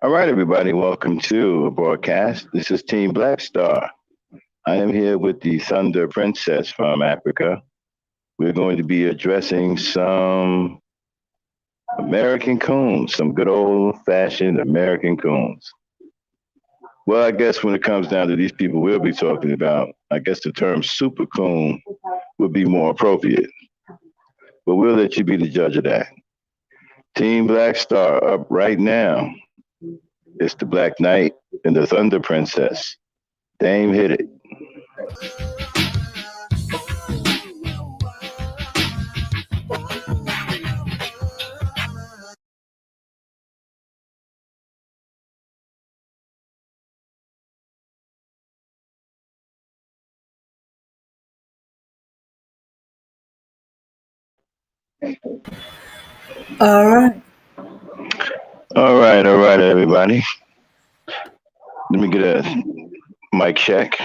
All right, everybody, welcome to a broadcast. This is Team Black Star. I am here with the Thunder Princess from Africa. We're going to be addressing some American coons, some good old fashioned American coons. Well, I guess when it comes down to these people we'll be talking about, I guess the term super coon would be more appropriate. But we'll let you be the judge of that. Team Black Star up right now. It's the Black Knight and the Thunder Princess. Dame hit it. All right. All right, everybody. Let me get a mic check.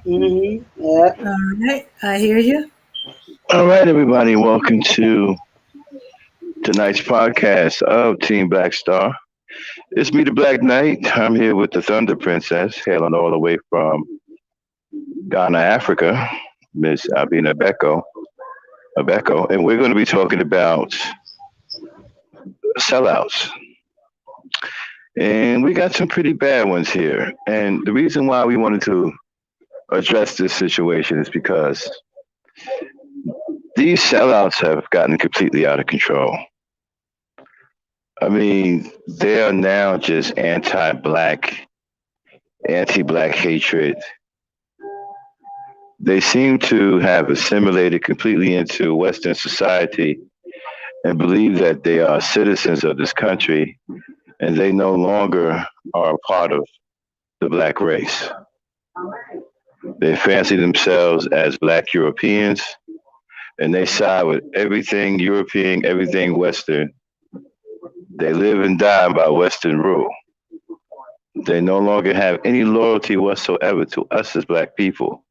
Yeah. All right. I hear you. All right, everybody. Welcome to tonight's podcast of Team Black Star. It's me, the Black Knight. I'm here with the Thunder Princess, hailing all the way from Ghana, Africa, Miss Abina Abeko, and we're going to be talking about sellouts. And we got some pretty bad ones here. And the reason why we wanted to address this situation is because these sellouts have gotten completely out of control. I mean, they are now just anti-black, anti-black hatred. They seem to have assimilated completely into Western society and believe that they are citizens of this country and they no longer are a part of the black race. They fancy themselves as black Europeans and they side with everything European, everything Western. They live and die by Western rule. They no longer have any loyalty whatsoever to us as black people.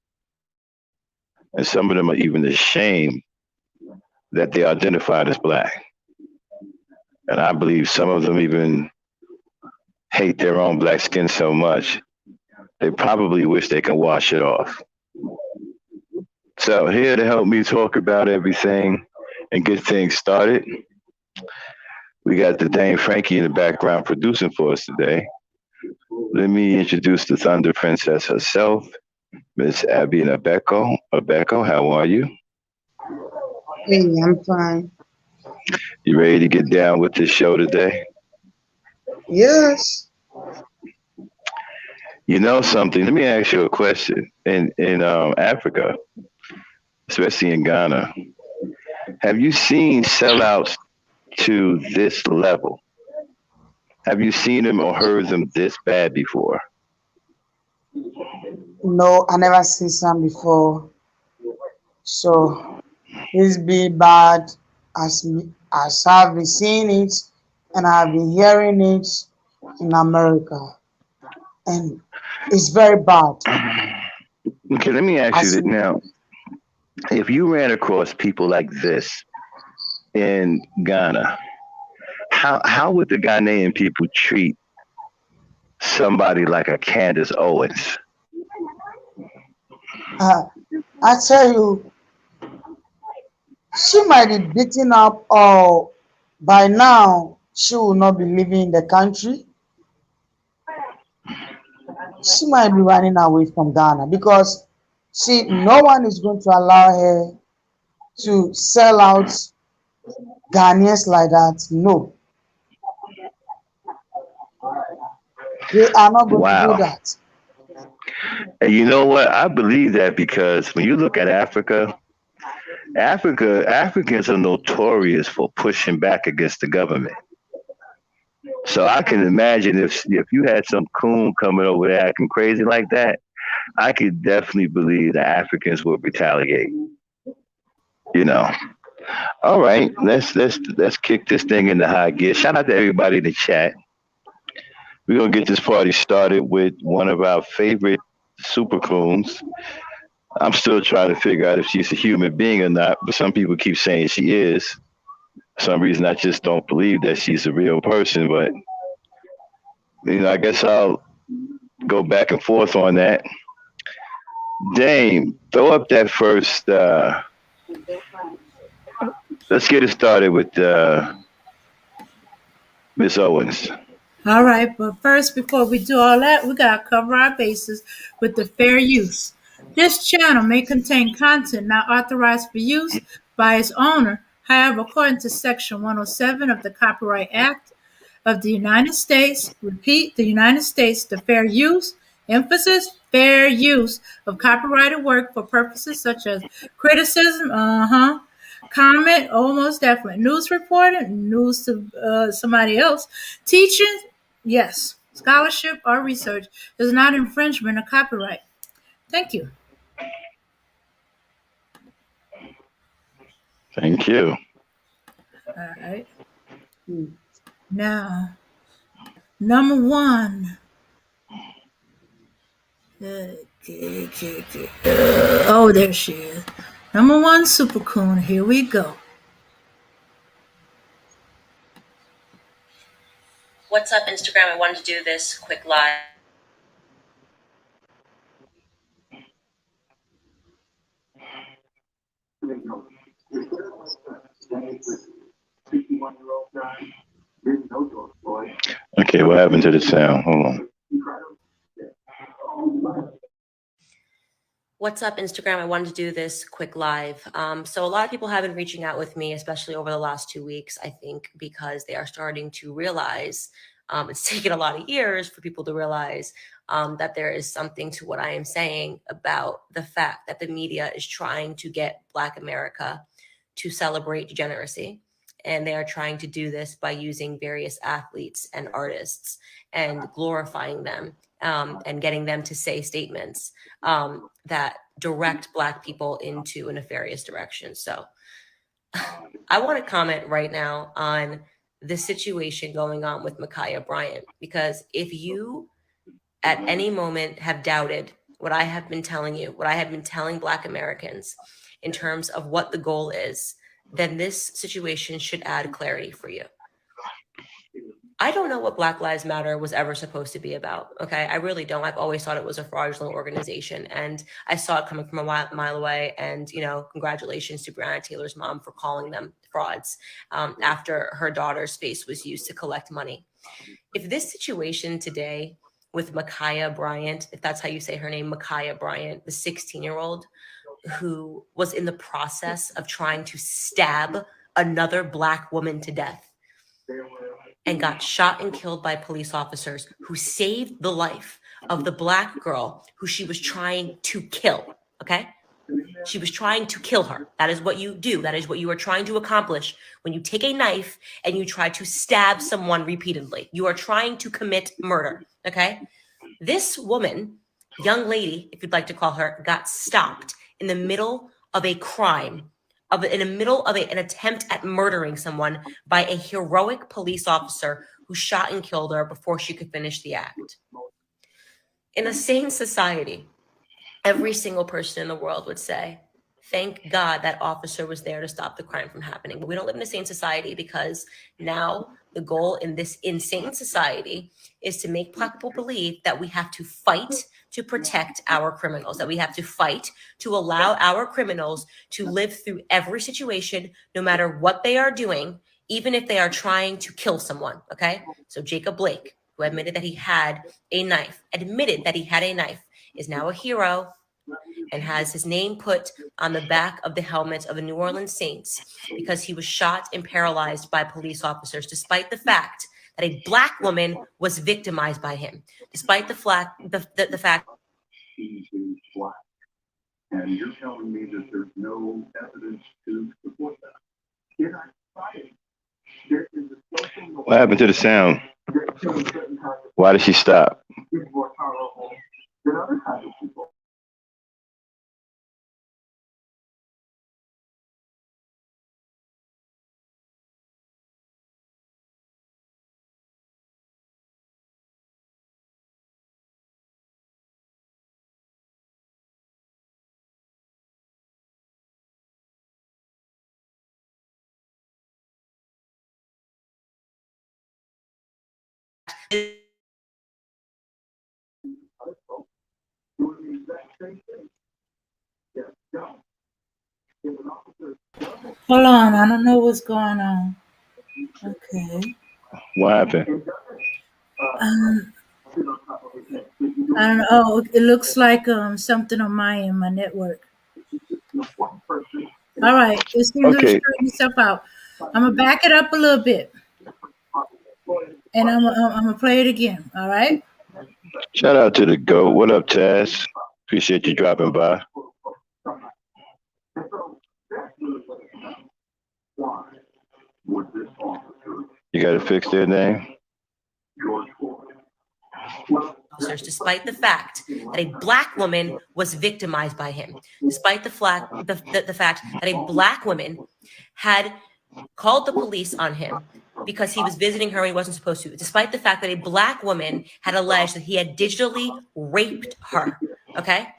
And some of them are even ashamed that they identified as black. And I believe some of them even hate their own black skin so much, they probably wish they can wash it off. So, here to help me talk about everything and get things started, we got the Dame Frankie in the background producing for us today. Let me introduce the Thunder Princess herself, Miss Abby Abeko. Abeko, how are you? Hey, I'm fine. You ready to get down with this show today? Yes. You know something? Let me ask you a question. In Africa, especially in Ghana, have you seen sellouts to this level? Have you seen them or heard them this bad before? No, I never seen some before. So this be bad as I've been seeing it and I've been hearing it in America. And it's very bad. Okay, let me ask you As that now. If you ran across people like this in Ghana, how would the Ghanaian people treat somebody like a Candace Owens? uh, I tell you, she might be beaten up or by now she will not be living in the country. She might be running away from Ghana because see, no one is going to allow her to sell out Ghanaians like that. No, they are not going to do Wow. that. And you know what? I believe that because when you look at Africans are notorious for pushing back against the government. So I can imagine if you had some coon coming over there acting crazy like that, I could definitely believe the Africans would retaliate. You know. All right, let's kick this thing into high gear. Shout out to everybody in the chat. We're gonna get this party started with one of our favorite super coons. I'm still trying to figure out if she's a human being or not, but some people keep saying she is. For some reason, I just don't believe that she's a real person. But I guess I'll go back and forth on that. Dame, throw up that first. Let's get it started with Miss Owens. All right, but first, before we do all that, we got to cover our bases with the fair use. This channel may contain content not authorized for use by its owner. However, according to Section 107 of the Copyright Act of the United States, repeat, the United States, the fair use, emphasis, fair use of copyrighted work for purposes such as criticism, comment, almost definitely, news reporting, news to somebody else, teaching, yes, scholarship or research is not infringement of copyright. Thank you. Thank you. All right. Hmm. Now, number one. Oh, there she is. Number one, Super Coon. Here we go. What's up, Instagram? I wanted to do this quick live. Okay, what happened to the sound? Hold on. What's up, Instagram? I wanted to do this quick live. So a lot of people have been reaching out with me, especially over the last 2 weeks, I think, because they are starting to realize it's taken a lot of years for people to realize that there is something to what I am saying about the fact that the media is trying to get Black America to celebrate degeneracy. And they are trying to do this by using various athletes and artists and glorifying them and getting them to say statements that direct Black people into a nefarious direction. So I want to comment right now on the situation going on with Mikaya Bryant, because if you at any moment have doubted what I have been telling you, what I have been telling Black Americans in terms of what the goal is, then this situation should add clarity for you. I don't know what Black Lives Matter was ever supposed to be about. Okay. I really don't. I've always thought it was a fraudulent organization, and I saw it coming from a mile away. And, congratulations to Breonna Taylor's mom for calling them frauds after her daughter's face was used to collect money. If this situation today with Mikaya Bryant, if that's how you say her name, Mikaya Bryant, the 16-year-old who was in the process of trying to stab another Black woman to death and got shot and killed by police officers who saved the life of the Black girl who she was trying to kill. Okay. She was trying to kill her. That is what you do. That is what you are trying to accomplish when you take a knife and you try to stab someone repeatedly. You are trying to commit murder. Okay. This woman, young lady, if you'd like to call her, got stopped in the middle of a crime, in the middle of an attempt at murdering someone by a heroic police officer who shot and killed her before she could finish the act. In a sane society, every single person in the world would say, thank God that officer was there to stop the crime from happening. But we don't live in a sane society, because now the goal in this insane society is to make Black people believe that we have to fight to protect our criminals, that we have to fight to allow our criminals to live through every situation, no matter what they are doing, even if they are trying to kill someone. Okay. So Jacob Blake, who admitted that he had a knife, is now a hero and has his name put on the back of the helmet of the New Orleans Saints because he was shot and paralyzed by police officers, despite the fact that a Black woman was victimized by him, despite the fact. And you're telling me that there's no evidence to support that. What happened to the sound? Why did she stop? More powerful than other kinds of people. Hold on, I don't know what's going on. Okay. What happened? Um, I don't know. Oh, it looks like something on my end, my network. All right, it seems to have Okay. straightened itself out. I'm gonna back it up a little bit, and I'm gonna play it again. All right. Shout out to the GOAT. What up, Taz? Appreciate you dropping by. You got to fix their name? Officers, despite the fact that a black woman was victimized by him, despite the fact that a black woman had called the police on him because he was visiting her when he wasn't supposed to, despite the fact that a black woman had alleged that he had digitally raped her, okay?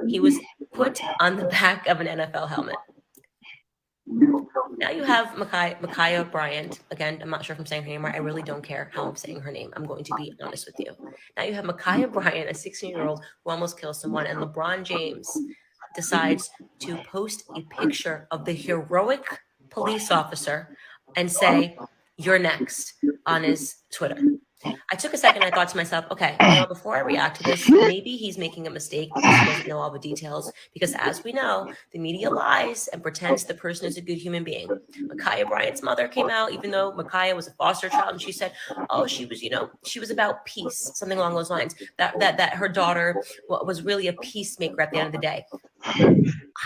He was put on the back of an NFL helmet. Now you have Mikaya Bryant. Again, I'm not sure if I'm saying her name right. I really don't care how I'm saying her name. I'm going to be honest with you. Now you have Mikaya Bryant, a 16-year-old who almost kills someone, and LeBron James decides to post a picture of the heroic police officer and say, "You're next," on his Twitter. I took a second. I thought to myself, okay, before I react to this, maybe he's making a mistake because he doesn't know all the details. Because as we know, the media lies and pretends the person is a good human being. Mikaya Bryant's mother came out, even though Mikaya was a foster child, and she said, oh, she was about peace, something along those lines. That her daughter was really a peacemaker at the end of the day.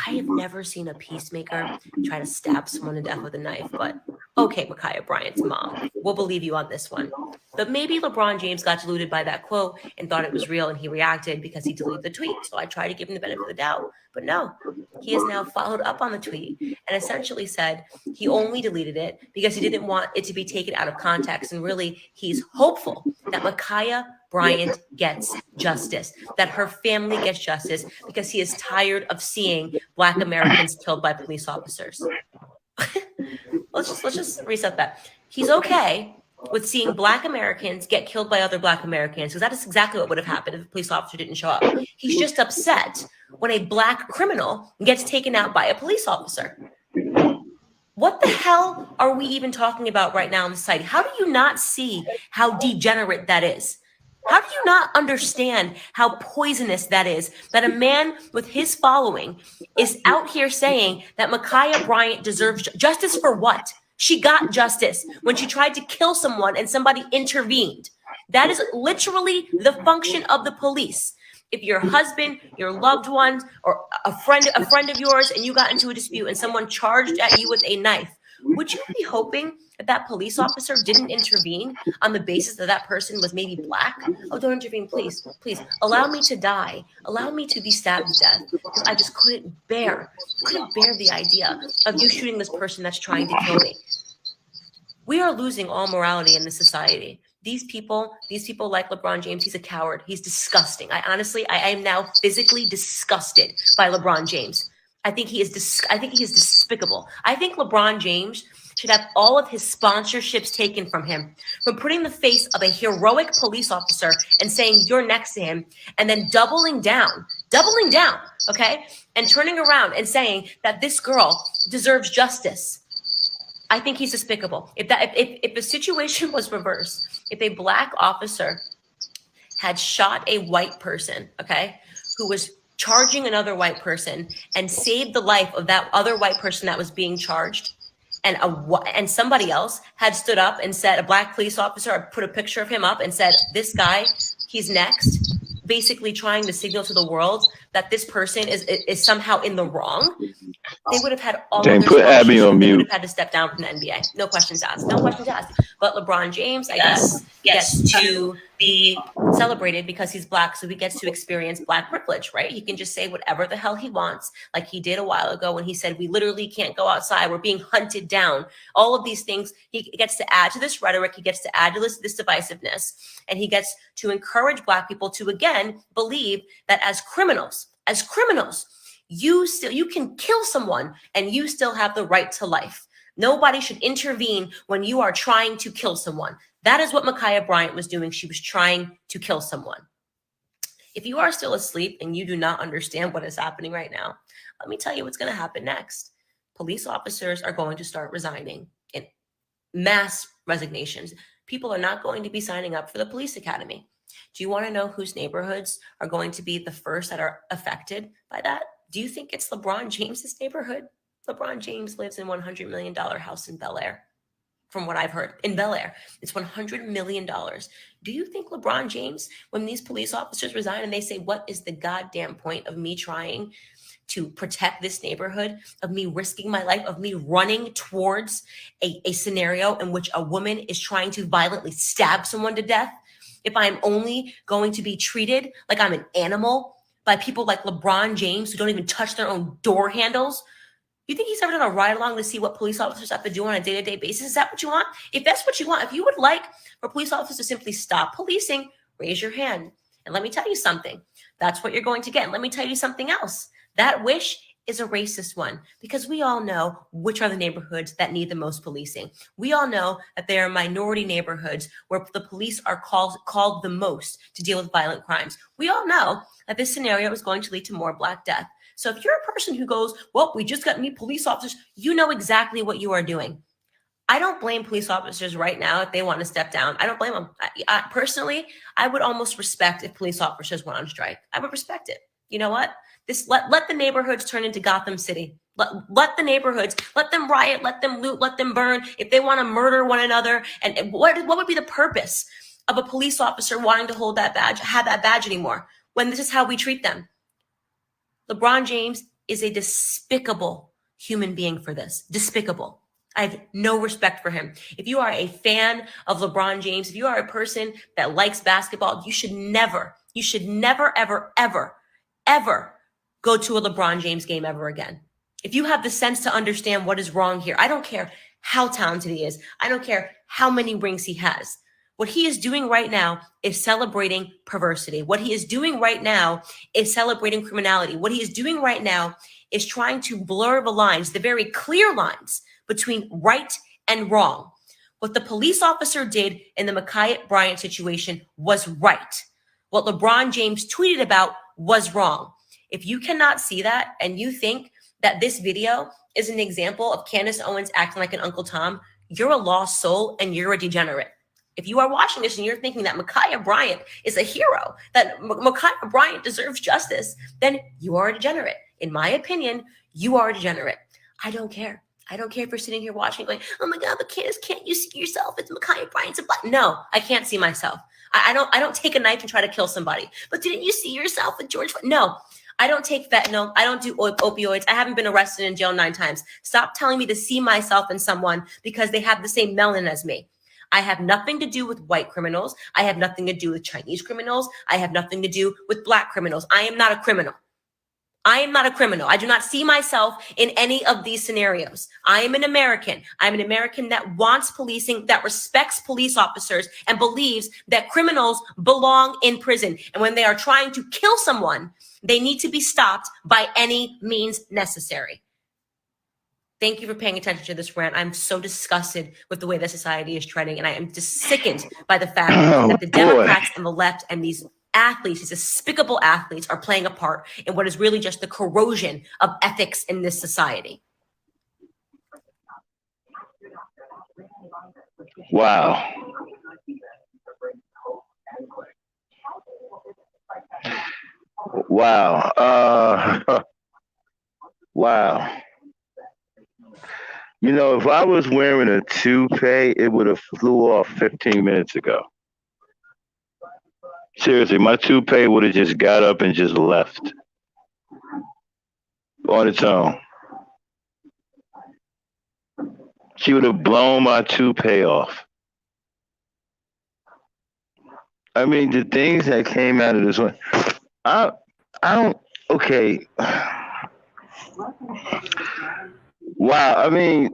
I have never seen a peacemaker try to stab someone to death with a knife, but okay, Mikaya Bryant's mom, we'll believe you on this one. But maybe LeBron James got deluded by that quote and thought it was real, and he reacted because he deleted the tweet. So I tried to give him the benefit of the doubt, but no, he has now followed up on the tweet and essentially said he only deleted it because he didn't want it to be taken out of context. And really, he's hopeful that Mikaya Bryant gets justice, that her family gets justice, because he is tired of seeing Black Americans killed by police officers. let's just reset that. He's okay with seeing Black Americans get killed by other Black Americans, because that is exactly what would have happened if a police officer didn't show up. He's just upset when a Black criminal gets taken out by a police officer. What the hell are we even talking about right now in society? How do you not see how degenerate that is? How do you not understand how poisonous that is? That a man with his following is out here saying that Mikaya Bryant deserves justice for what? She got justice when she tried to kill someone and somebody intervened. That is literally the function of the police. If your husband, your loved ones, or a friend of yours, and you got into a dispute and someone charged at you with a knife, would you be hoping that that police officer didn't intervene on the basis that that person was maybe Black? Oh, don't intervene, please. Please allow me to die. Allow me to be stabbed to death, because I just couldn't bear the idea of you shooting this person that's trying to kill me. We are losing all morality in this society. These people like LeBron James, he's a coward. He's disgusting. I am now physically disgusted by LeBron James. I think he is despicable. I think LeBron James should have all of his sponsorships taken from him for putting the face of a heroic police officer and saying you're next to him, and then doubling down, okay? And turning around and saying that this girl deserves justice. I think he's despicable. If the situation was reversed, if a Black officer had shot a white person, okay, who was charging another white person and saved the life of that other white person that was being charged, and somebody else had stood up and said, a Black police officer put a picture of him up and said, this guy, he's next, basically trying to signal to the world that this person is somehow in the wrong, they would have had all of their Put Abby on They would mute. have had to step down from the NBA. No questions asked. But LeBron James, I guess, gets to be celebrated because he's Black, so he gets to experience Black privilege, right? He can just say whatever the hell he wants, like he did a while ago when he said, we literally can't go outside. We're being hunted down. All of these things, he gets to add to this rhetoric. He gets to add to this divisiveness. And he gets to encourage Black people to, again, believe that as criminals, you can kill someone and you still have the right to life. Nobody should intervene when you are trying to kill someone. That is what Mikaya Bryant was doing. She was trying to kill someone. If you are still asleep and you do not understand what is happening right now, let me tell you what's going to happen next. Police officers are going to start resigning in mass resignations. People are not going to be signing up for the police academy. Do you want to know whose neighborhoods are going to be the first that are affected by that? Do you think it's LeBron James's neighborhood? LeBron James lives in $100 million house in Bel Air. From what I've heard, in Bel Air, it's $100 million. Do you think LeBron James, when these police officers resign and they say, what is the goddamn point of me trying to protect this neighborhood, of me risking my life, of me running towards a scenario in which a woman is trying to violently stab someone to death, if I'm only going to be treated like I'm an animal by people like LeBron James who don't even touch their own door handles? You think he's ever done a ride along to see what police officers have to do on a day-to-day basis? Is that what you want? If that's what you want, if you would like for police officers to simply stop policing, raise your hand. And let me tell you something. That's what you're going to get. And let me tell you something else. That wish is a racist one, because we all know which are the neighborhoods that need the most policing. We all know that there are minority neighborhoods where the police are called the most to deal with violent crimes. We all know that this scenario is going to lead to more Black death. So if you're a person who goes, well, we just got to meet police officers, you know exactly what you are doing. I don't blame police officers right now if they want to step down. I don't blame them. Personally, I would almost respect if police officers went on strike. I would respect it. You know what? Let the neighborhoods turn into Gotham City. Let the neighborhoods, let them riot, let them loot, let them burn. If they want to murder one another, and what would be the purpose of a police officer wanting to hold that badge, have that badge anymore, when this is how we treat them? LeBron James is a despicable human being for this. Despicable. I have no respect for him. If you are a fan of LeBron James, if you are a person that likes basketball, you should never, ever, ever, ever go to a LeBron James game ever again. If you have the sense to understand what is wrong here, I don't care how talented he is. I don't care how many rings he has. What he is doing right now is celebrating perversity. What he is doing right now is celebrating criminality. What he is doing right now is trying to blur the lines, the very clear lines between right and wrong. What the police officer did in the Mikaya Bryant situation was right. What LeBron James tweeted about was wrong. If you cannot see that and you think that this video is an example of Candace Owens acting like an Uncle Tom, you're a lost soul and you're a degenerate. If you are watching this and you're thinking that Mikaya Bryant is a hero, that Mikaya Bryant deserves justice, then you are a degenerate. In my opinion, you are a degenerate. I don't care. I don't care if you're sitting here watching going, oh my God, but Candace, can't you see yourself? It's Mikaya Bryant's a black. No, I can't see myself. I don't take a knife and try to kill somebody. But didn't you see yourself with George? No, I don't take fentanyl. I don't do opioids. I haven't been arrested in jail 9 times. Stop telling me to see myself in someone because they have the same melanin as me. I have nothing to do with white criminals. I have nothing to do with Chinese criminals. I have nothing to do with black criminals. I am not a criminal. I am not a criminal. I do not see myself in any of these scenarios. I am an American. I'm an American that wants policing, that respects police officers, and believes that criminals belong in prison. And when they are trying to kill someone, they need to be stopped by any means necessary. Thank you for paying attention to this rant. I'm so disgusted with the way that society is trending, and I am just sickened by the fact that the Democrats and the left and these athletes, these despicable athletes, are playing a part in what is really just the corrosion of ethics in this society. Wow. Wow. Wow. You know, if I was wearing a toupee, it would have flew off 15 minutes ago. Seriously, my toupee would have just got up and just left on its own. She would have blown my toupee off. I mean, the things that came out of this one, I don't, okay. Wow, I mean,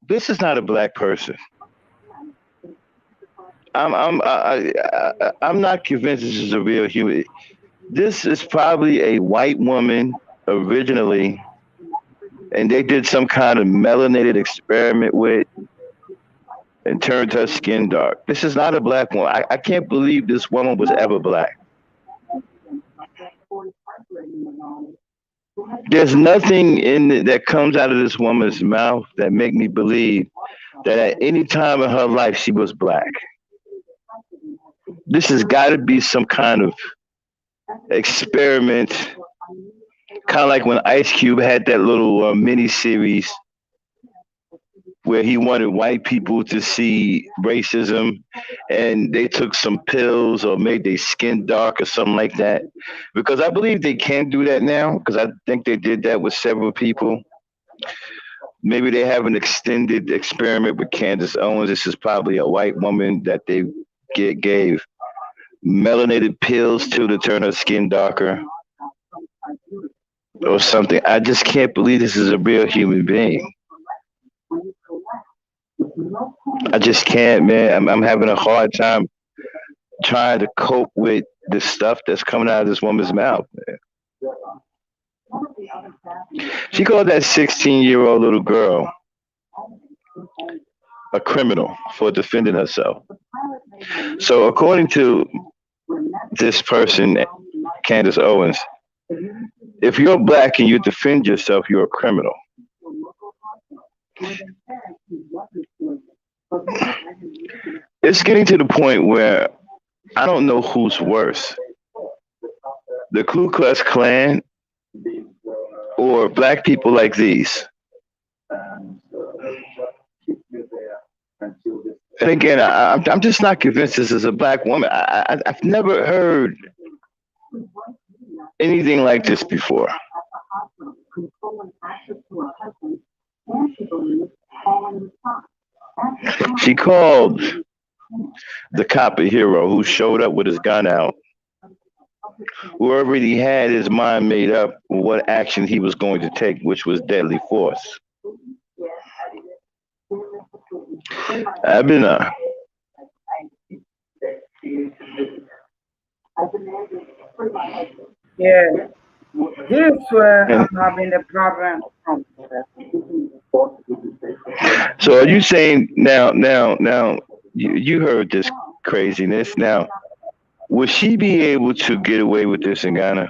this is not a black person. I'm not convinced this is a real human. This is probably a white woman originally, and they did some kind of melanated experiment with, and turned her skin dark. This is not a black woman. I can't believe this woman was ever black. There's nothing that comes out of this woman's mouth that make me believe that at any time in her life she was black. This has got to be some kind of experiment, kind of like when Ice Cube had that little mini series where he wanted white people to see racism and they took some pills or made their skin dark or something like that. Because I believe they can do that now, because I think they did that with several people. Maybe they have an extended experiment with Candace Owens. This is probably a white woman that they gave melanated pills to turn her skin darker or something. I just can't believe this is a real human being. I just can't, man. I'm having a hard time trying to cope with the stuff that's coming out of this woman's mouth, man. She called that 16-year-old little girl a criminal for defending herself. So according to this person, Candace Owens, if you're black and you defend yourself, you're a criminal. It's getting to the point where I don't know who's worse, the Ku Klux Klan or black people like these. And again, I'm just not convinced this is a black woman. I've never heard anything like this before. She called the cop a hero who showed up with his gun out, who already had his mind made up what action he was going to take, which was deadly force. I've been Yeah, this is where I'm having the problem from. So are you saying now you heard this craziness. Now, would she be able to get away with this in Ghana?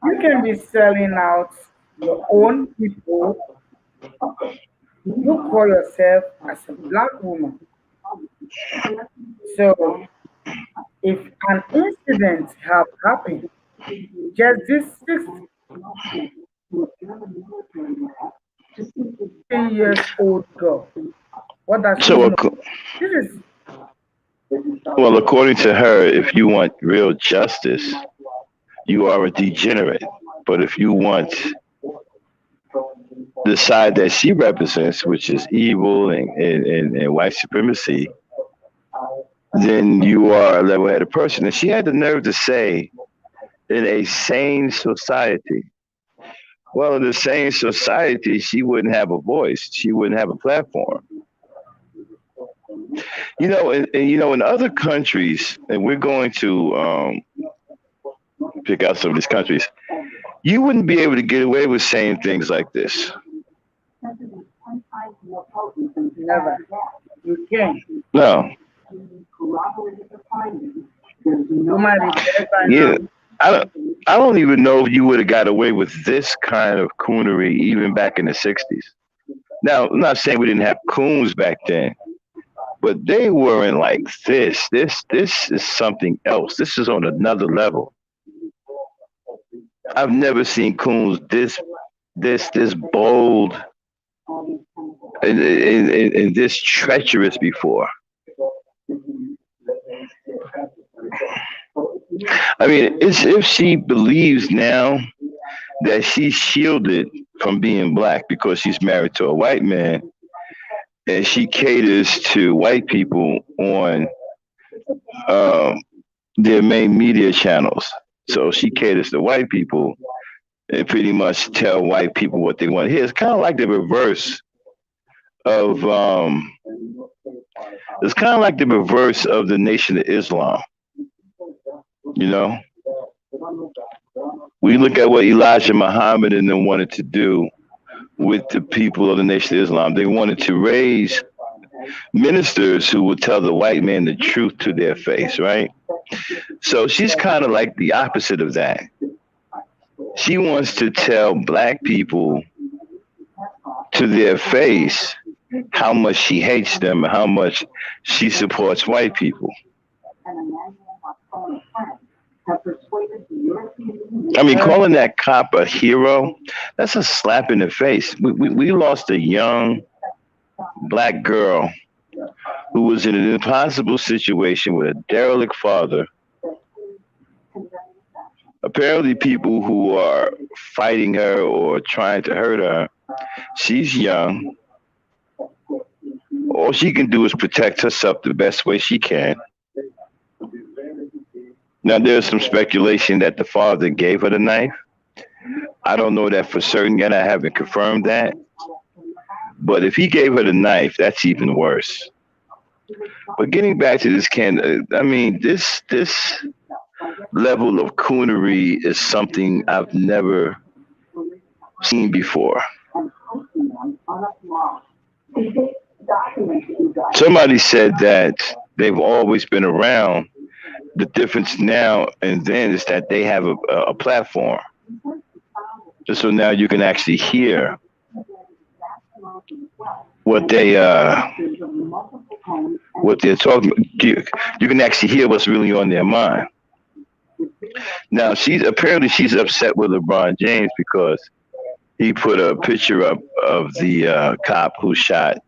You can be selling out your own people. You call yourself as a black woman. So if an incident have happened, just this 16 years old girl, what does she So, know? This is well, according to her, if you want real justice, you are a degenerate. But if you want the side that she represents, which is evil and white supremacy, then you are a level-headed person. And she had the nerve to say, in a sane society, well, in the same society, she wouldn't have a voice. She wouldn't have a platform. In other countries, and we're going to pick out some of these countries, you wouldn't be able to get away with saying things like this. never. You can't. No. You might be dead by Yeah. now. I don't even know if you would have got away with this kind of coonery even back in the 60s. Now, I'm not saying we didn't have coons back then, but they weren't like this. This is something else. This is on another level. I've never seen coons this bold and this treacherous before. I mean, it's if she believes now that she's shielded from being black because she's married to a white man and she caters to white people on um, their main media channels. So she caters to white people and pretty much tell white people what they want to hear. It's kind of like the reverse of it's kind of like the reverse of the Nation of Islam. You know, We look at what Elijah Muhammad and them wanted to do with the people of the Nation of Islam. They wanted to raise ministers who would tell the white man the truth to their face, right? So she's kind of like the opposite of that. She wants to tell black people to their face how much she hates them and how much she supports white people. I mean, calling that cop a hero, that's a slap in the face. We lost a young black girl who was in an impossible situation with a derelict father. Apparently, people who are fighting her or trying to hurt her, she's young. All she can do is protect herself the best way she can. Now, there's some speculation that the father gave her the knife. I don't know that for certain yet. I haven't confirmed that. But if he gave her the knife, that's even worse. But getting back to this I mean, this level of coonery is something I've never seen before. Somebody said that they've always been around. The difference now and then is that they have a platform. Just so now you can actually hear what they're talking. You can actually hear what's really on their mind. Now she's upset with LeBron James because he put a picture up of the cop who shot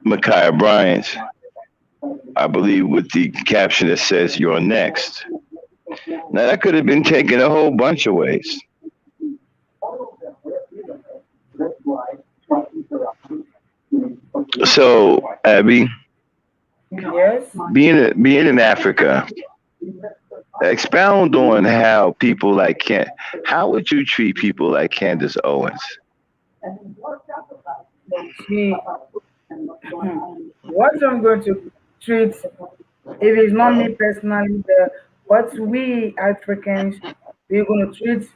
Mikaya Bryant, I believe, with the caption that says "You're next." Now that could have been taken a whole bunch of ways. So, Abby, Yes. being in Africa, expound on how people like how would you treat people like Candace Owens? See, what I'm going to treat, if it's not me personally, what we Africans, we're going to treat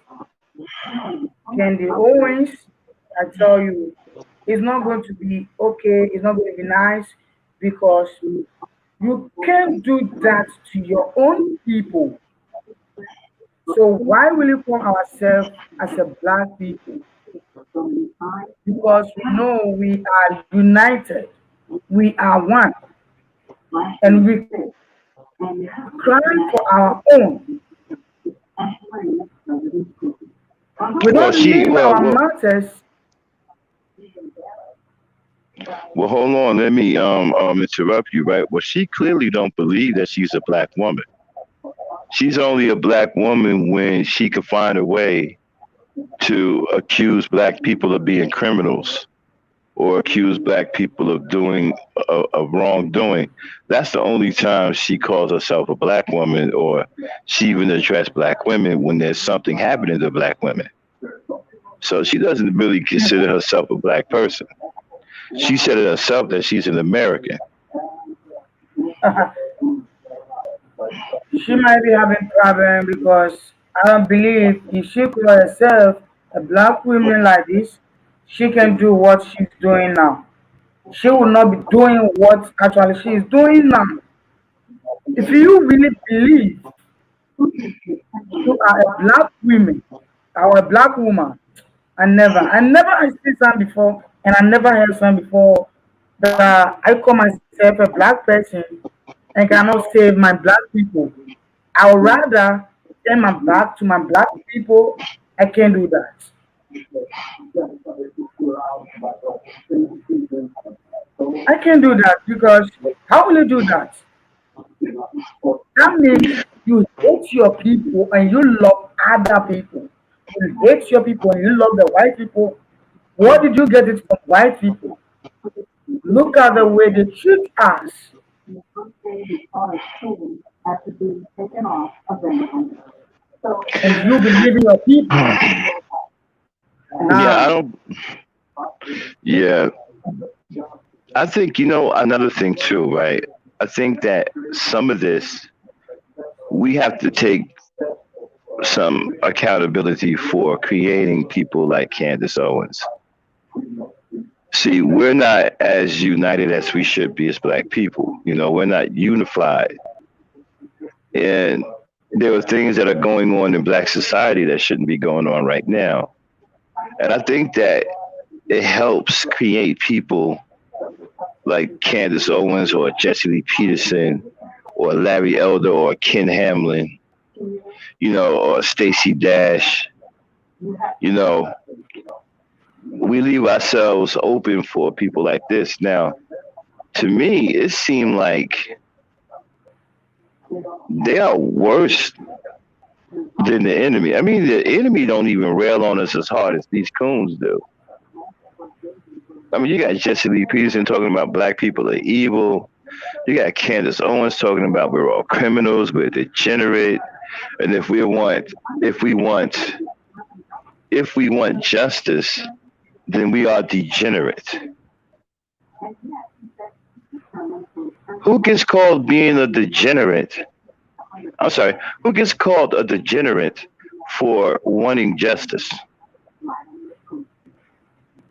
Candy Owens, I tell you, it's not going to be okay, it's not going to be nice because you can't do that to your own people. So why will we call ourselves as a black people? Because we know we are united, we are one, and we cry for our own. We Well, don't she leave our matters. well, hold on. Let me interrupt you. Right. Well, she clearly don't believe that she's a black woman. She's only a black woman when she can find a way to accuse black people of being criminals or accuse black people of doing of wrongdoing. That's the only time she calls herself a black woman, or she even address black women when there's something happening to black women. So she doesn't really consider herself a black person. She said it herself that she's an American. She might be having problem because I don't believe if she call herself a black woman like this, she can do what she's doing now. She will not be doing what actually she is doing now. If you really believe you are a black woman or a black woman, I never I see some before, and I never heard some before that I call myself a black person and cannot save my black people. I would rather send my back to my black people. I can't do that. I can't do that because how will you do that? That means you hate your people and you love other people. You hate your people and you love the white people. What did you get it from white people? Look at the way they treat us. And you believe in your people. Yeah, I Now, don't. Yeah, I think another thing too, right? I think that some of this we have to take some accountability for creating people like Candace Owens. See, we're not as united as we should be as black people. We're not unified. And there are things that are going on in black society that shouldn't be going on right now. And I think that it helps create people like Candace Owens or Jesse Lee Peterson or Larry Elder or Ken Hamlin, or Stacey Dash. You know, we leave ourselves open for people like this. Now, to me, it seemed like they are worse than the enemy. I mean, the enemy don't even rail on us as hard as these coons do. I mean, you got Jesse Lee Peterson talking about black people are evil. You got Candace Owens talking about we're all criminals, we're degenerate, and if we want justice, then we are degenerate. Who gets called being a degenerate? I'm sorry, who gets called a degenerate for wanting justice?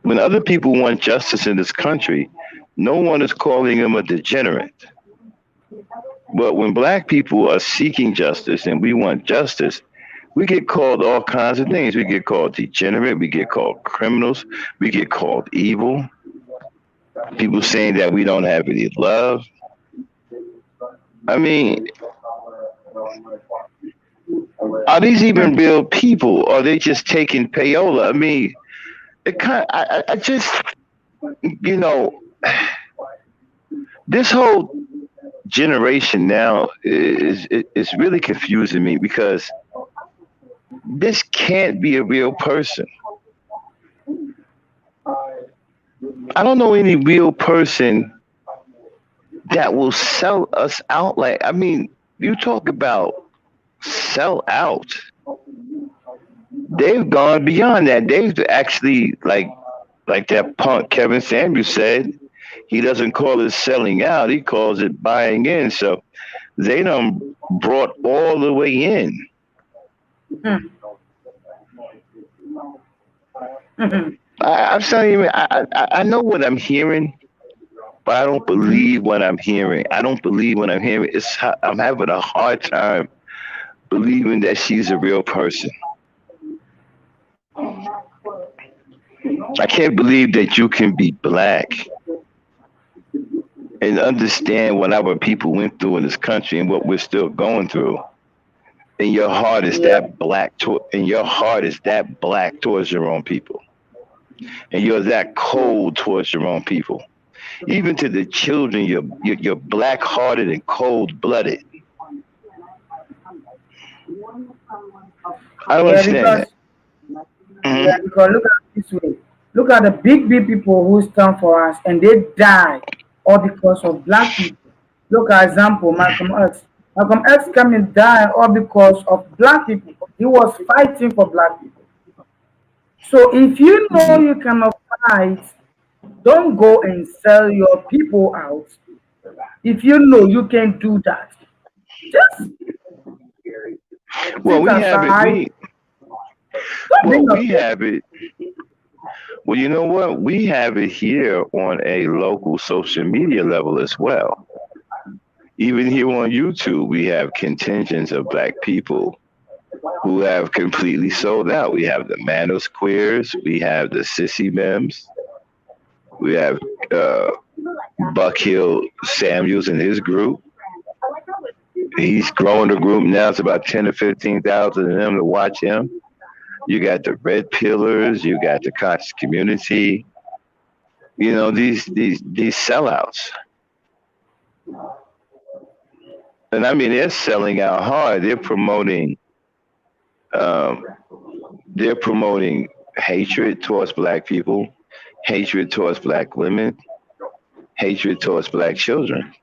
When other people want justice in this country, no one is calling them a degenerate. But when black people are seeking justice and we want justice, we get called all kinds of things. We get called degenerate, we get called criminals, we get called evil. People saying that we don't have any love. I mean, are these even real people? Or are they just taking payola? I mean, it kind of, I just, you know, this whole generation now is really confusing me because this can't be a real person. I don't know any real person that will sell us out. Like, I mean, you talk about sell out. They've gone beyond that. They've actually like that punk Kevin Samuels said, he doesn't call it selling out, he calls it buying in. So they done brought all the way in. I'm telling you, I know what I'm hearing, but I don't believe what I'm hearing. I don't believe what I'm hearing. I'm having a hard time believing that she's a real person. I can't believe that you can be black and understand what our people went through in this country and what we're still going through. And your heart is that black and your heart is that black towards your own people. And you're that cold towards your own people. Even to the children, you're black hearted and cold blooded. I don't understand that. Because look at it this way. Look at the big people who stand for us and they die all because of black people. Look at example, Malcolm X. Malcolm X came and died all because of black people. He was fighting for black people. So if you know you cannot fight, don't go and sell your people out. If you know you can do that, just Well, sit we have it. aside. We have it. Well, you know what? We have it here on a local social media level as well. Even here on YouTube, we have contingents of black people who have completely sold out. We have the Manos Queers, we have the Sissy Mims, we have Buck Hill Samuels and his group. He's growing the group now. It's about 10 to 15,000 of them to watch him. You got the Red Pillars, you got the conscious community. You know, these sellouts. And I mean, they're selling out hard. They're promoting hatred towards black people, hatred towards black women, hatred towards black children.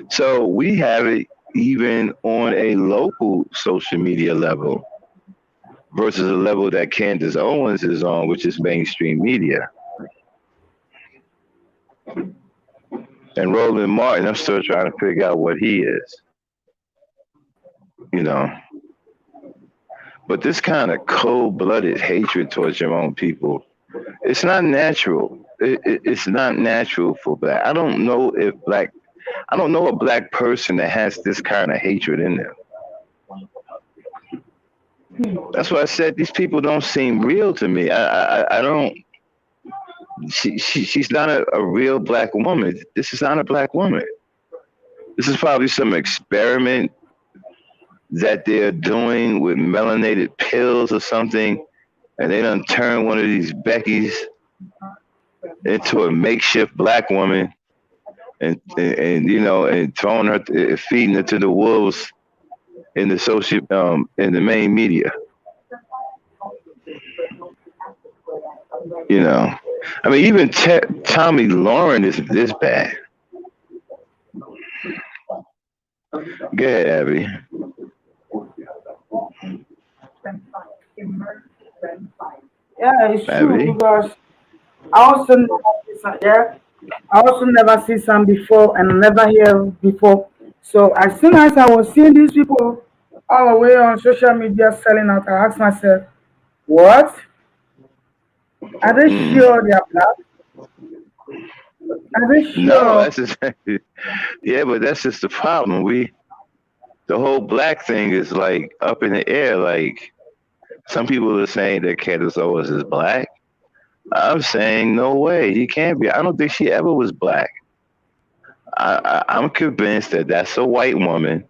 So we have it even on a local social media level versus a level that Candace Owens is on, which is mainstream media. And Roland Martin, I'm still trying to figure out what he is. You know. But this kind of cold-blooded hatred towards your own people, it's not natural. It's not natural for black. I don't know a black person that has this kind of hatred in them. That's why I said these people don't seem real to me. I don't. She's not a real black woman. This is not a black woman. This is probably some experiment that they're doing with melanated pills or something, and they done turn one of these Beckys into a makeshift black woman, and you know, and throwing her, feeding her to the wolves in the in the main media. You know, I mean, even Tommy Lauren isn't this bad. Go ahead, Abby. Yeah, it's true Abby. because I also never see some, yeah, I also never see some before and never hear before. So as soon as I was seeing these people all the way on social media selling out, I asked myself, what? Are they Mm. sure they are black? Are they No, sure? that's just yeah, but that's just the problem. The whole black thing is like up in the air. Like some people are saying that Candace Owens is black. I'm saying no way. He can't be. I don't think she ever was black. I'm convinced that that's a white woman.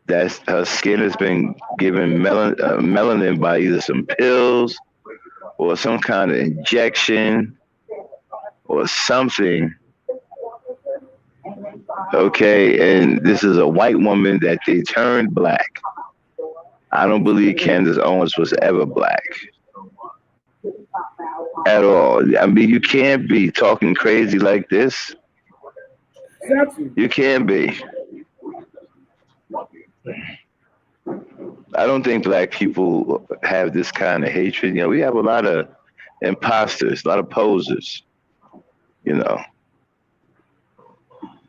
That's her skin has been given melanin by either some pills or some kind of injection or something. Okay, and this is a white woman that they turned black. I don't believe Candace Owens was ever black at all. I mean, you can't be talking crazy like this. Exactly. You can't be. I don't think black people have this kind of hatred. You know, we have a lot of imposters, a lot of posers. You know,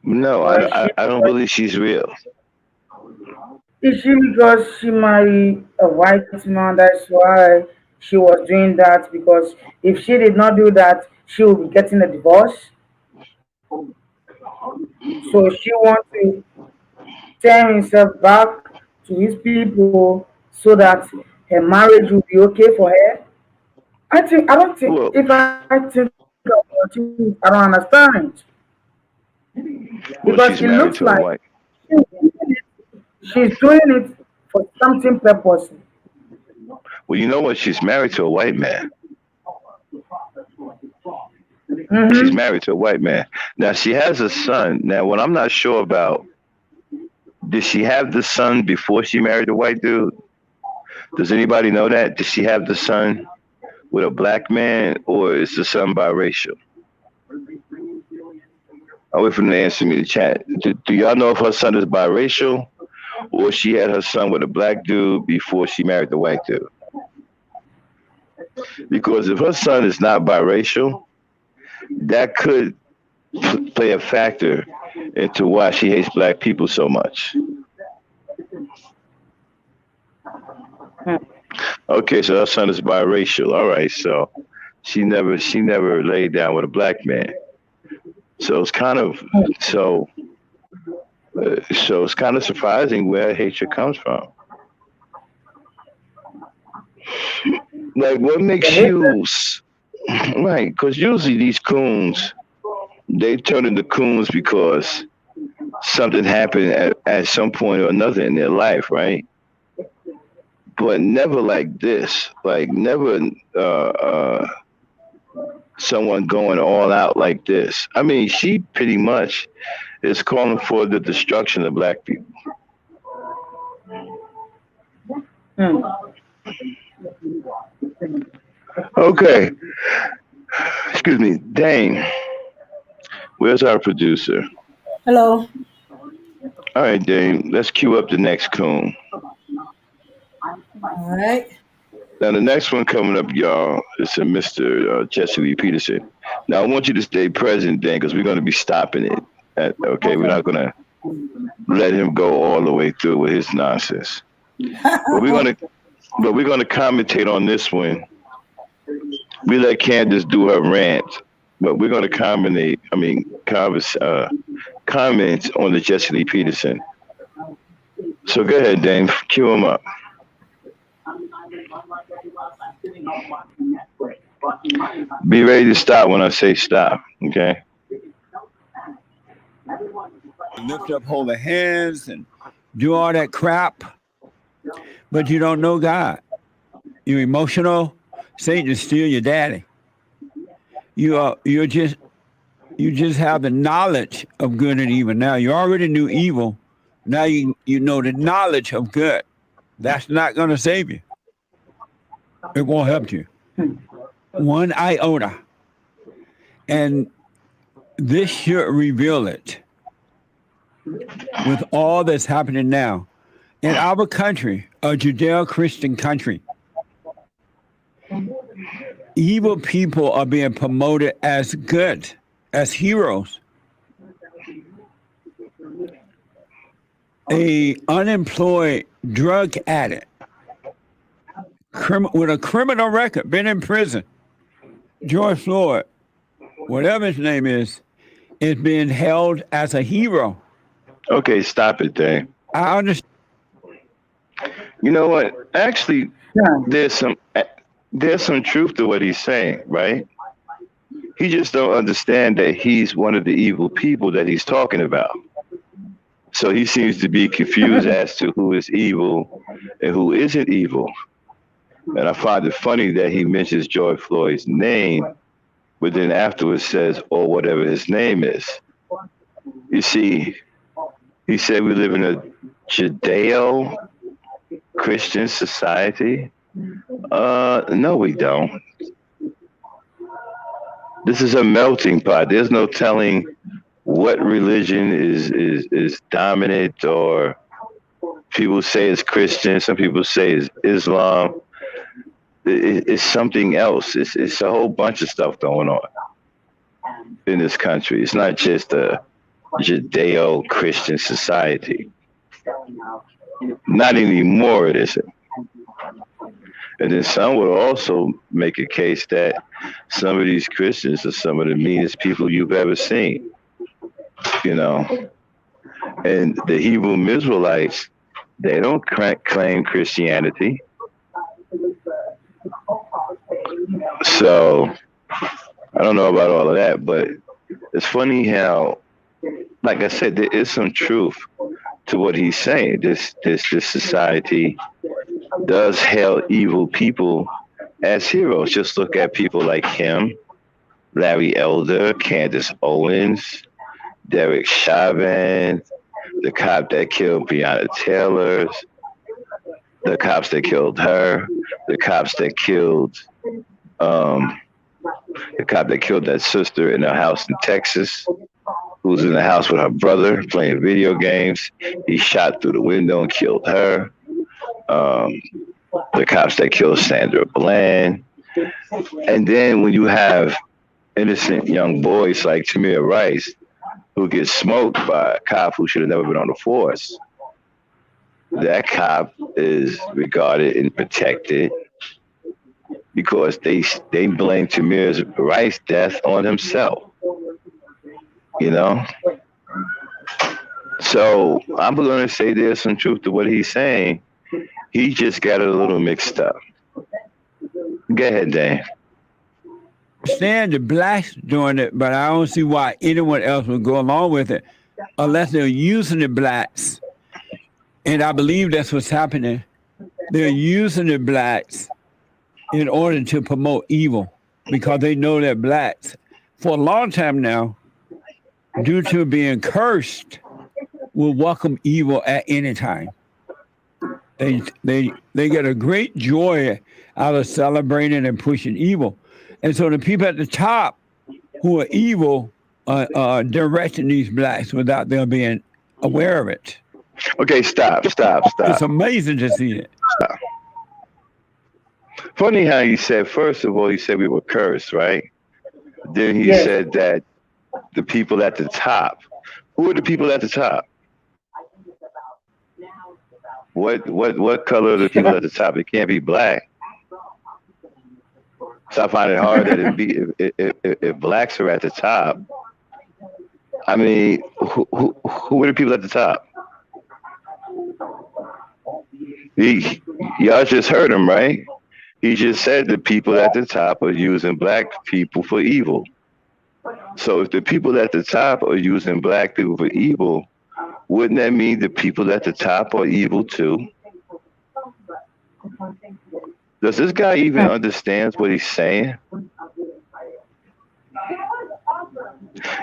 no, Or is she I don't believe she's real. is she because she married a white man? That's why she was doing that. Because if she did not do that, she would be getting a divorce. So she wants to turn himself back to his people so that her marriage will be okay for her. I don't think Well, if I think about it, I don't understand because well, it she's looks married like to a white. she's doing it for something purpose. Well, you know what? She's married to a white man. She's Mm-hmm. married to a white man. Now she has a son. Now, what I'm not sure about, did she have the son before she married the white dude? Does anybody know that? Did she have the son with a black man, or is the son biracial? I'll wait for them to answer me in the chat. Do y'all know if her son is biracial, or she had her son with a black dude before she married the white dude? Because if her son is not biracial, that could play a factor into why she hates black people so much. Okay, so her son is biracial. All right, so she never laid down with a black man. So it's kind of so so it's kind of surprising where hatred comes from. Like, what The makes hatred, you right? Because usually these coons they turn into coons because something happened at some point or another in their life, right? But never like this. Like never someone going all out like this. I mean, she pretty much is calling for the destruction of black people. hmm. Okay, excuse me, Dane. Where's our producer? Hello. All right, Dane. Let's cue up the next coon. All right. Now, the next one coming up, y'all, is a Mr. Jesse Lee Peterson. Now, I want you to stay present, Dan, because we're going to be stopping it. Okay, we're Okay. not going to let him go all the way through with his nonsense. But we're going to but we're going to commentate on this one. We let Candace do her rant, but we're going to comment on the Jesse Lee Peterson. So go ahead, Dane. Cue him up. Be ready to stop when I say stop, okay? Lift up holy hands and do all that crap, but you don't know God. You're emotional. Satan is still your daddy. You just have the knowledge of good and evil. Now you already knew evil. Now you know the knowledge of good. That's not going to save you. It won't help you. One iota. And this should reveal it with all that's happening now. In our country, a Judeo-Christian country, evil people are being promoted as good, as heroes. A unemployed drug addict with a criminal record, been in prison, George Floyd, whatever his name is being held as a hero. Okay, stop it, Dane. I understand. You know what? Actually, Yeah. there's some truth to what he's saying, right? He just don't understand that he's one of the evil people that he's talking about. So he seems to be confused as to who is evil and who isn't evil. And I find it funny that he mentions George Floyd's name, but then afterwards says, or whatever his name is. You see, he said we live in a Judeo-Christian society. No, we don't. This is a melting pot. There's no telling what religion is dominant, or people say it's Christian, some people say it's Islam. It's something else. It's a whole bunch of stuff going on in this country. It's not just a Judeo-Christian society. Not anymore, it isn't. And then some would also make a case that some of these Christians are some of the meanest people you've ever seen, you know. And the Hebrew Israelites, they don't claim Christianity. So I don't know about all of that, but it's funny how, like I said, there is some truth to what he's saying. This society does hail evil people as heroes. Just look at people like him, Larry Elder, Candace Owens, Derek Chauvin, the cop that killed Breonna Taylor, the cops that killed her, the cops that killed the cop that killed that sister in a house in Texas, who was in the house with her brother playing video games. He shot through the window and killed her. The cops that killed Sandra Bland. And then when you have innocent young boys like Tamir Rice, who gets smoked by a cop who should have never been on the force, that cop is regarded and protected because they blame Tamir Rice's death on himself, you know? So I'm going to say there's some truth to what he's saying. He just got it a little mixed up. Go ahead, Dan. Understand the blacks doing it, but I don't see why anyone else would go along with it unless they're using the blacks. And I believe that's what's happening. They're using the blacks in order to promote evil because they know that blacks, for a long time now, due to being cursed, will welcome evil at any time. They get a great joy out of celebrating and pushing evil. And so the people at the top who are evil are directing these blacks without them being aware of it. Okay, stop. It's amazing to see it. Stop. Funny how he said, first of all, he said we were cursed, right? Then he said that the people at the top. Who are the people at the top? What color are the people at the top? It can't be black. So I find it hard that if blacks are at the top. I mean, who are the people at the top? Y'all just heard him, right? He just said the people at the top are using black people for evil. So if the people at the top are using black people for evil, wouldn't that mean the people at the top are evil too? Does this guy even understand what he's saying?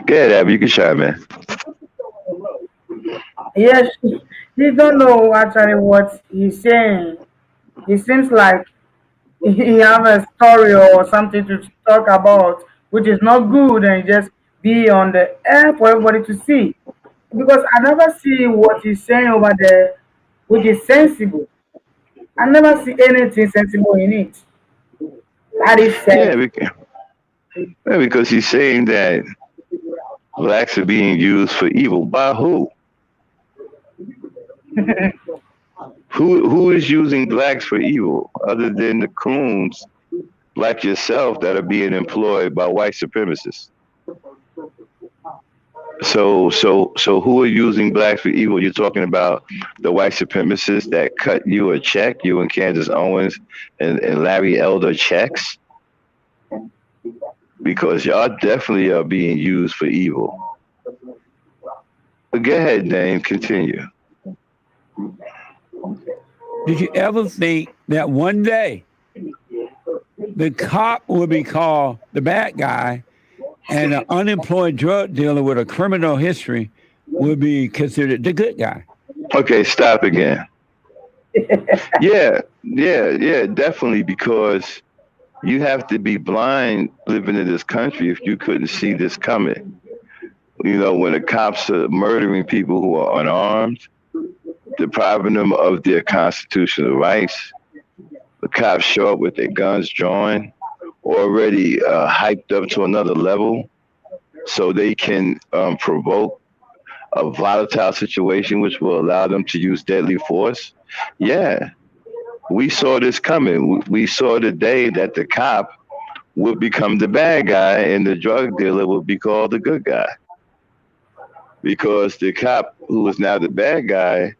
Go ahead, Abby, you can chime in. Yes, he don't know actually what he's saying. It seems like he have a story or something to talk about, which is not good, and just be on the air for everybody to see. Because I never see what he's saying over there, which is sensible. I never see anything sensible in it. That is Yeah, sense. because he's saying that blacks are being used for evil. By who? Who is using blacks for evil other than the coons like yourself that are being employed by white supremacists? So who are using blacks for evil? You're talking about the white supremacists that cut you a check, you and Candace Owens and Larry Elder checks? Because y'all definitely are being used for evil. But go ahead, Dame, continue. Did you ever think that one day the cop will be called the bad guy and an unemployed drug dealer with a criminal history will be considered the good guy? Okay, stop again. Yeah, definitely, because you have to be blind living in this country if you couldn't see this coming. You know, when the cops are murdering people who are unarmed, depriving them of their constitutional rights, the cops show up with their guns drawn, already hyped up to another level, so they can provoke a volatile situation which will allow them to use deadly force. Yeah, we saw this coming. We saw the day that the cop would become the bad guy and the drug dealer would be called the good guy. Because the cop who is now the bad guy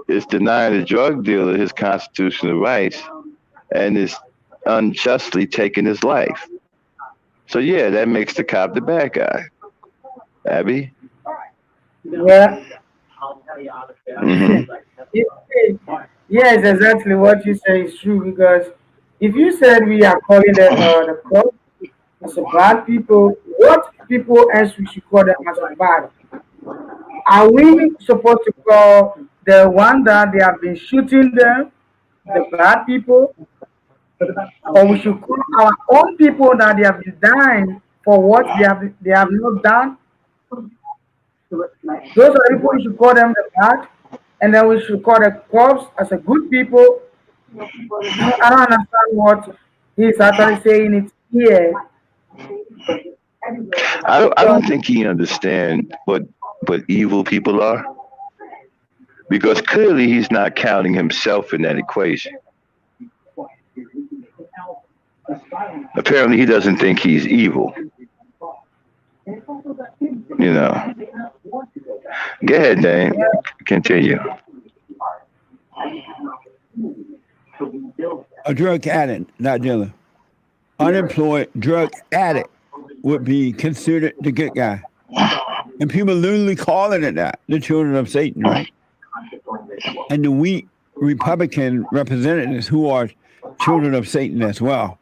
is denying the drug dealer his constitutional rights and is unjustly taking his life. So yeah, that makes the cop the bad guy. Abby? Yeah. Hmm. Yes, exactly what you say is true. Because if you said we are calling the cops as a bad people, what people else we should call them as a bad? Are we supposed to call the one that they have been shooting them the bad people, or we should call our own people that they have been dying for what they have not done? Those are the people we should call them the bad, and then we should call the cops as a good people. I don't understand what he's actually saying it here. I don't think he understands what evil people are, because clearly he's not counting himself in that equation. Apparently he doesn't think he's evil. You know. Go ahead, Dane. Continue. A drug addict, not dealer. Unemployed drug addict would be considered the good guy. And people literally calling it that, the children of Satan, right? And the weak Republican representatives who are children of Satan as well.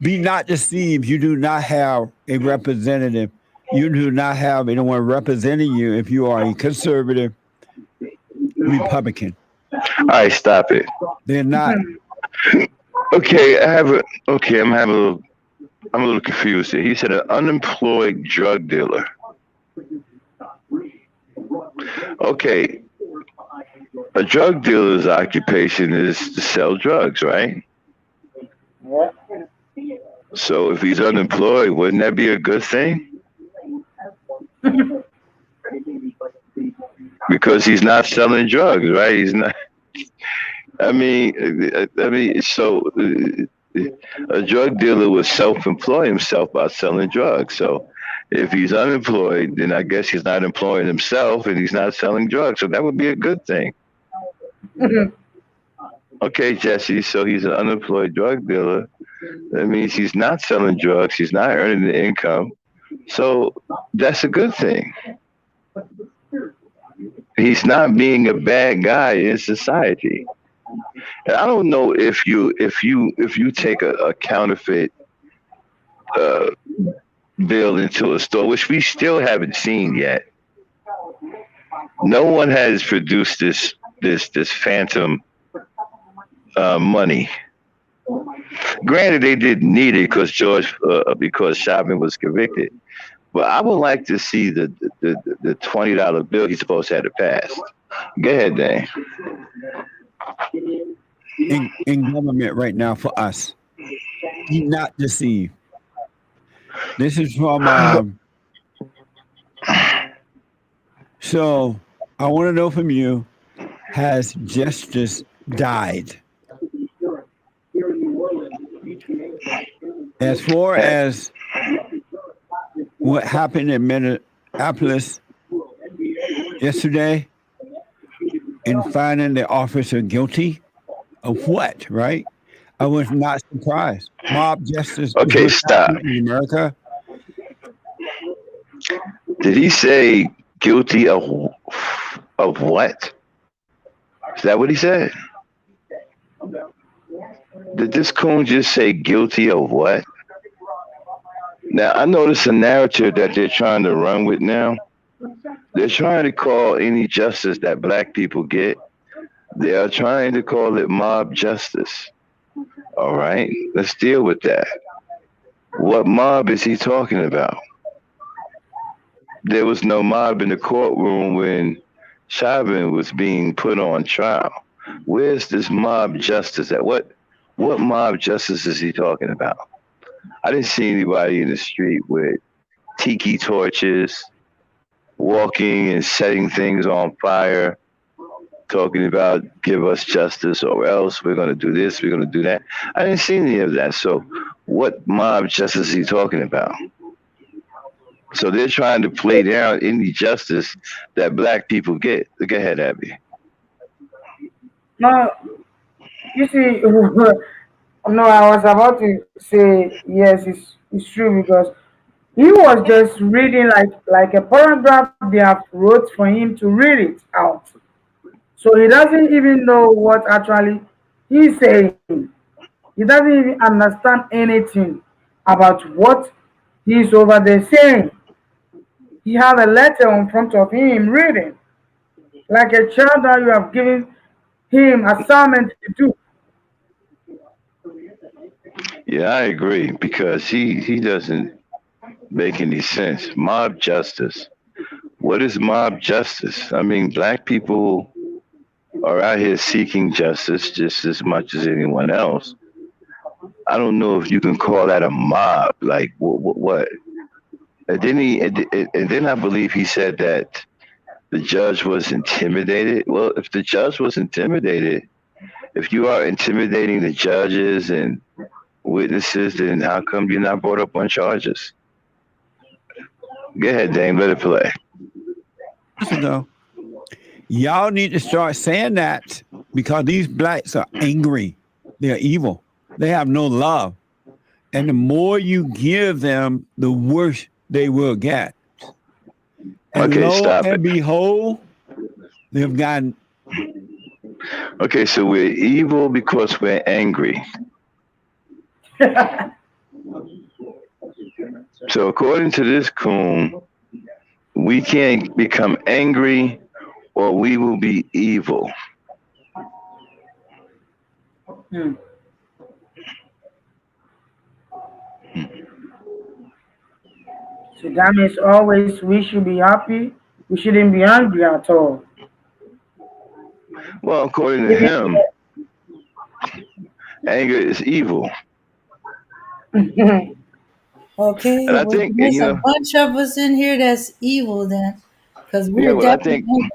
Be not deceived. You do not have a representative. You do not have anyone representing you if you are a conservative Republican. All right, stop it. They're not. Okay, I'm a little confused here. He said an unemployed drug dealer. Okay, a drug dealer's occupation is to sell drugs, right? So if he's unemployed, wouldn't that be a good thing? Because he's not selling drugs, right? So a drug dealer would self-employ himself by selling drugs. So if he's unemployed, then I guess he's not employing himself and he's not selling drugs. So that would be a good thing. Okay, Jesse. So he's an unemployed drug dealer. That means he's not selling drugs. He's not earning the income. So that's a good thing. He's not being a bad guy in society. And I don't know if you take a counterfeit uh, bill into a store, which we still haven't seen yet. No one has produced this phantom money. Granted, they didn't need it because Chauvin was convicted. But I would like to see the $20 bill he's supposed to have to pass. Go ahead, Dan. In government right now for us. Do not deceive. This is from. So I want to know from you: has justice died? As far as what happened in Minneapolis yesterday, in finding the officer guilty of what? Right? I was not surprised. Mob justice. Okay, stop. In America. Did he say guilty of what? Is that what he said? Did this coon just say guilty of what? Now I notice a narrative that they're trying to run with now. They're trying to call any justice that black people get. They are trying to call it mob justice. All right, let's deal with that. What mob is he talking about? There was no mob in the courtroom when Chauvin was being put on trial. Where's this mob justice at? What mob justice is he talking about? I didn't see anybody in the street with tiki torches, walking and setting things on fire, talking about give us justice or else we're going to do this, we're going to do that. I didn't see any of that. So what mob justice is he talking about? So they're trying to play down any justice that black people get. Go ahead, Abby. No, you see, no, I was about to say yes, it's true because he was just reading like a paragraph they have wrote for him to read it out. So he doesn't even know what actually he's saying. He doesn't even understand anything about what he's over there saying. He had a letter in front of him reading, like a child that you have given him assignment to do. Yeah, I agree because he doesn't make any sense. Mob justice. What is mob justice? I mean, black people are out here seeking justice just as much as anyone else. I don't know if you can call that a mob. Like what? And then I believe he said that the judge was intimidated. Well, if the judge was intimidated, if you are intimidating the judges and witnesses, then how come you're not brought up on charges? Go ahead, Dame. Let it play. No. Y'all need to start saying that because these blacks are angry. They're evil. They have no love. And the more you give them, the worse they will get. And Okay, lo stop and it. behold, they've gotten. Okay, so we're evil because we're angry. So according to this coon, we can't become angry or we will be evil. Hmm. So that means always we should be happy. We shouldn't be angry at all. Well, according to him, anger is evil. Okay, And I well, think, there's a bunch of us in here that's evil then, because yeah, we're well, definitely.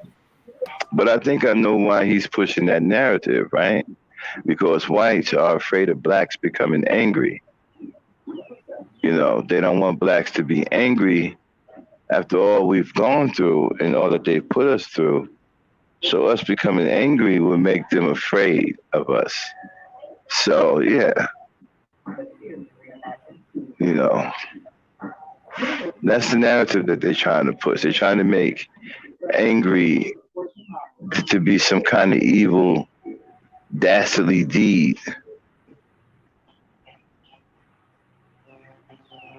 But I think I know why he's pushing that narrative, right? Because whites are afraid of blacks becoming angry. They don't want blacks to be angry after all we've gone through and all that they've put us through. So us becoming angry will make them afraid of us. So yeah, you know, that's the narrative that they're trying to push. They're trying to make angry to be some kind of evil, dastardly deed.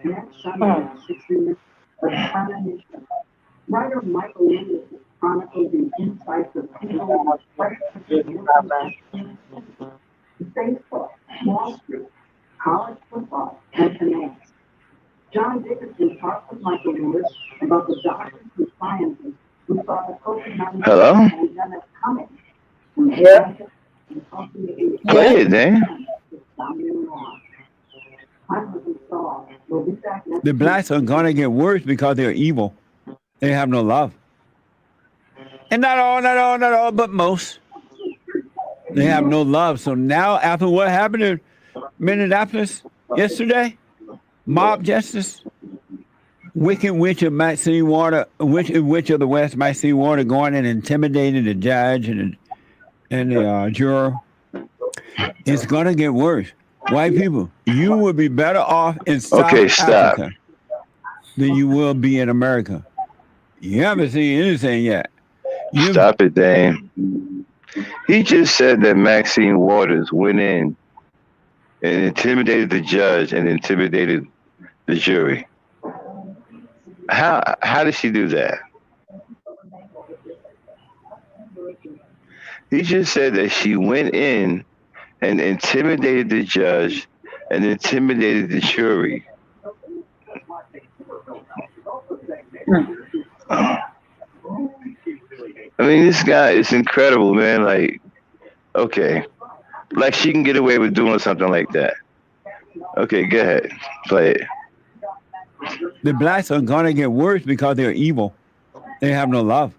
Next Sunday, 60 Minutes, a combination. Writer Michael Anderson chronicles the insights of people Facebook, Wall Street, college football, and finance. John Dickerson talks with Michael Lewis about the doctors and scientists who saw the COVID-19 Hello? pandemic coming. Yeah. Play it, Dan. The blacks are gonna get worse because they're evil. They have no love. And not all, but most. They have no love. So now, after what happened in Minneapolis yesterday, mob justice, wicked witch of Maxine Water, witch of the West, Maxine Water, going and intimidating the judge and the juror. It's gonna get worse. White people, you will be better off in South Africa than you will be in America. You haven't seen anything yet. Stop it, Dan. He just said that Maxine Waters went in and intimidated the judge and intimidated the jury. How did she do that? He just said that she went in and intimidated the judge and intimidated the jury. I mean, this guy is incredible, man. Like, okay. Like, she can get away with doing something like that. Okay, go ahead. Play it. The blacks are going to get worse because they're evil. They have no love.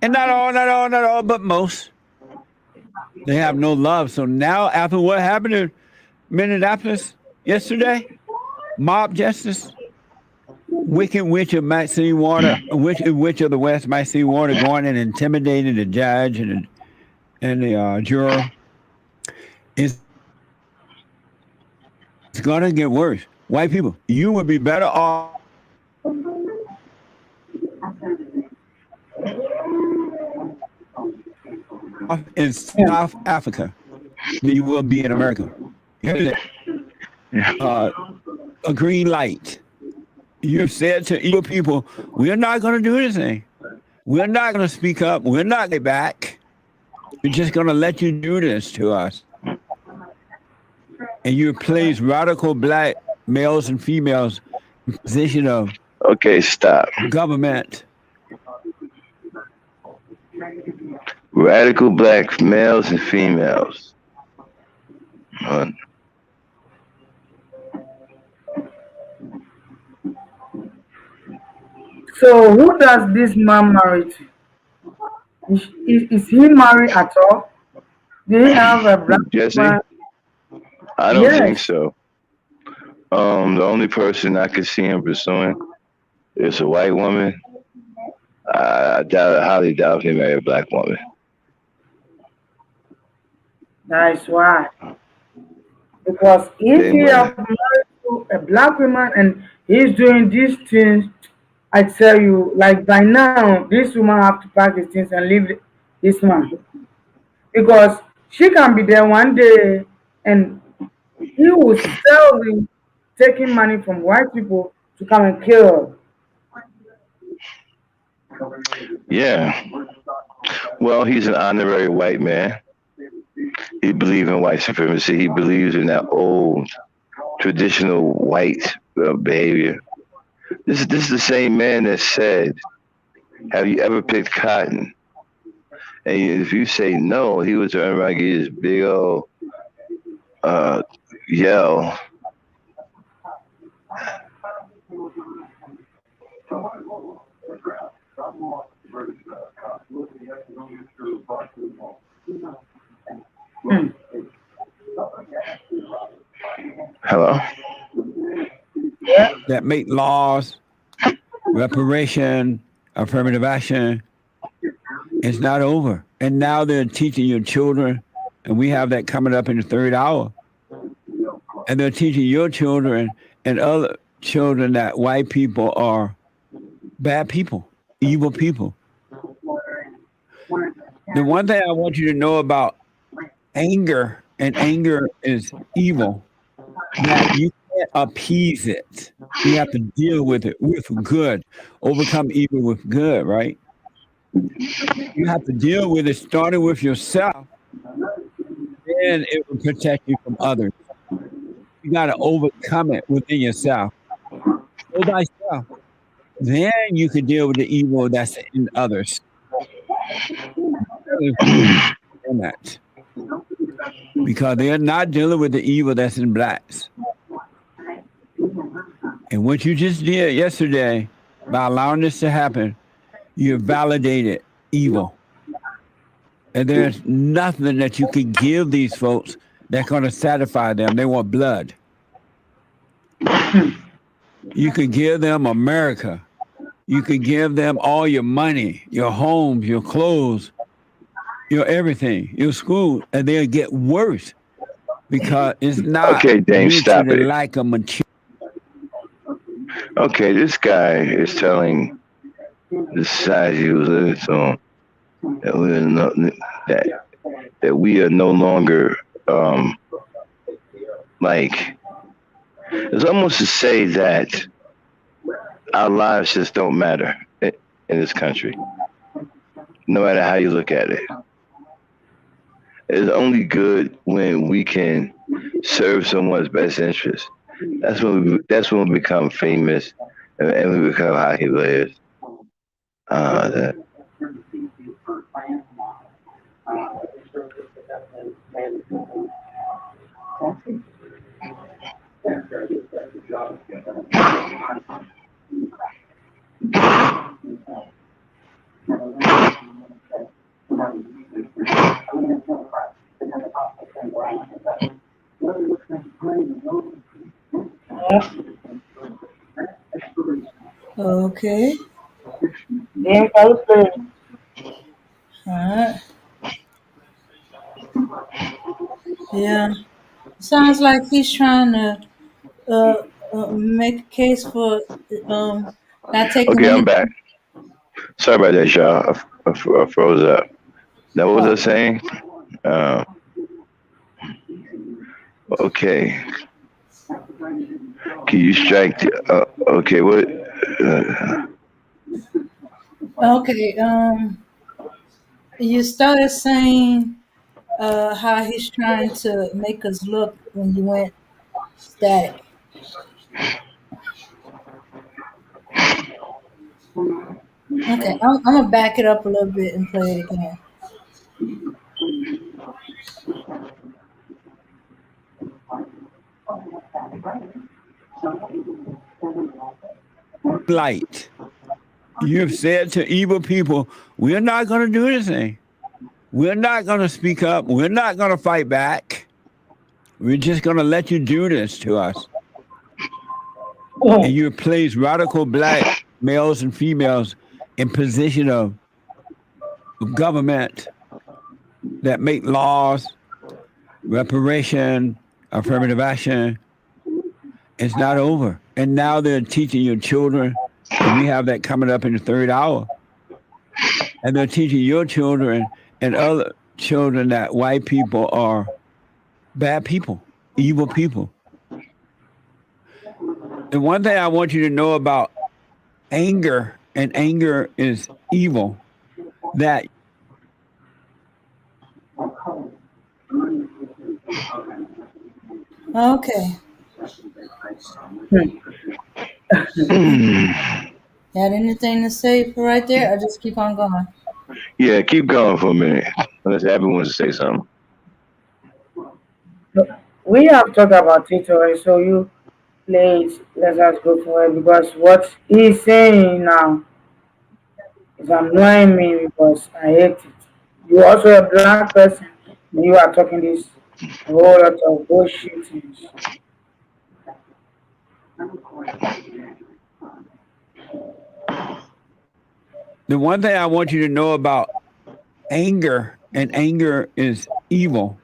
And not all, but most. They have no love. So now, after what happened in Minneapolis yesterday, mob justice, wicked witch of Maxine Water, witch of the West, Maxine Water, going and intimidating the judge and the juror. It's going to get worse. White people, you would be better off in South Africa than you will be in America. Here's a green light. You've said to evil people, we're not going to do anything. We're not going to speak up. We're not going to get back. We're just going to let you do this to us. And you place radical black males and females in position of stop. Government. Radical black males and females. So who does this man marry to? Is he married at all? Do he have a black Jesse? man? I don't think so. The only person I could see him pursuing is a white woman. I highly doubt he married a black woman. That's why. Because if he has married to a black woman and he's doing these things, I tell you, like by now, this woman have to pack his things and leave this man. Because she can be there one day and he will still be taking money from white people to come and kill her. Yeah. Well, he's an honorary white man. He believes in white supremacy. He believes in that old traditional white behavior. This is the same man that said, have you ever picked cotton? And if you say no, he was turning around and get his big old yell. Hello? that make laws, reparation, affirmative action. It's not over. And now they're teaching your children, and we have that coming up in the third hour. And they're teaching your children and other children that white people are bad people, evil people. The one thing I want you to know about anger, and anger is evil, that you can't appease it. You have to deal with it with good, overcome evil with good, right? You have to deal with it starting with yourself, then it will protect you from others. You got to overcome it within yourself. Go thyself. Then you can deal with the evil that's in others. And that. Because they're not dealing with the evil that's in blacks. And what you just did yesterday, by allowing this to happen, you validated evil. And there's nothing that you can give these folks that's going to satisfy them. They want blood. You could give them America. You could give them all your money, your homes, your clothes, your everything, your school, and they'll get worse because it's not Okay, Dame, due stop to the it. lack of material. Okay, this guy is telling the society he was living on that we are no, that we are no longer like, it's almost to say that our lives just don't matter in this country, no matter how you look at it. It's only good when we can serve someone's best interest. That's when we become famous and we become how he lives. That, Okay. Then can you play? All right. Yeah. Sounds like he's trying to make a case for not taking okay, I'm any. back. Sorry about that, y'all. I froze up. Now, what was I Oh, saying? Uh, okay. Can you strike? Okay, what? okay. You started saying how he's trying to make us look when you went static. Okay, I'm gonna back it up a little bit and play it again. Light. You've said to evil people, we're not going to do anything. We're not going to speak up. We're not going to fight back. We're just going to let you do this to us. And you place radical black males and females in position of government that make laws, reparation, affirmative action. It's not over. And now they're teaching your children, and we have that coming up in the third hour. And they're teaching your children and other children that white people are bad people, evil people. And one thing I want you to know about anger, and anger is evil, that Okay. Had anything to say for right there? Or just keep on going? Yeah, keep going for a minute. Unless everyone wants to say something. We have talked about it already, so you play it. Let us go for it because what he's saying now It's annoying me because I hate it. You also a black person and you are talking this a whole lot of bullshit things. The one thing I want you to know about anger, and anger is evil,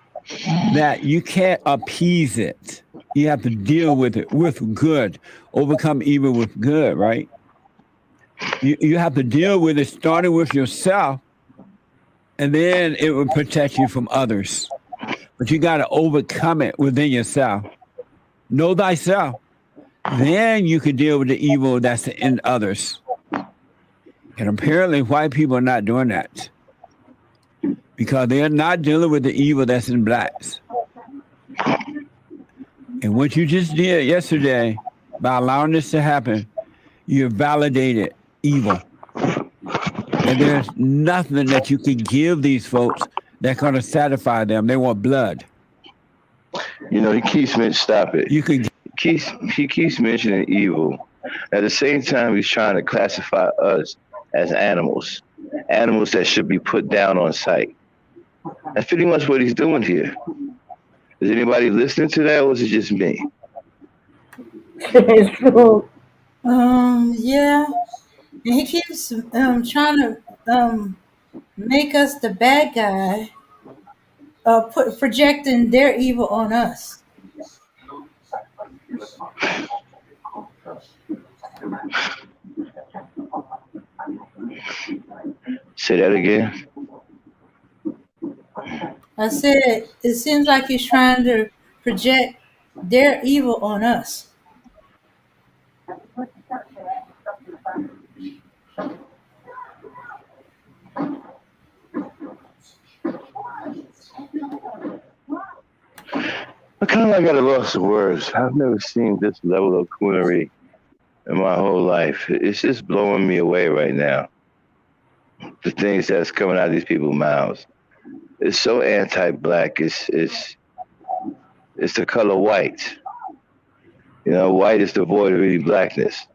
that you can't appease it. You have to deal with it with good, overcome evil with good, right? You have to deal with it starting with yourself, and then it will protect you from others. But you got to overcome it within yourself. Know thyself. Then you can deal with the evil that's in others. And apparently, white people are not doing that because they're not dealing with the evil that's in blacks. And what you just did yesterday by allowing this to happen, you validated evil. And there's nothing that you can give these folks that's going to satisfy them. They want blood. You know, he keeps mentioning, stop it. You can. He keeps mentioning evil. At the same time, he's trying to classify us as animals that should be put down on sight. That's pretty much what he's doing here. Is anybody listening to that, or is it just me? It's true. Yeah. And he keeps trying to make us the bad guy, projecting their evil on us. Say that again. I said it seems like he's trying to project their evil on us. I kind of like got a loss of words. I've never seen this level of coonery in my whole life. It's just blowing me away right now. The things that's coming out of these people's mouths. It's so anti-black. It's the color white. You know, white is devoid of any blackness.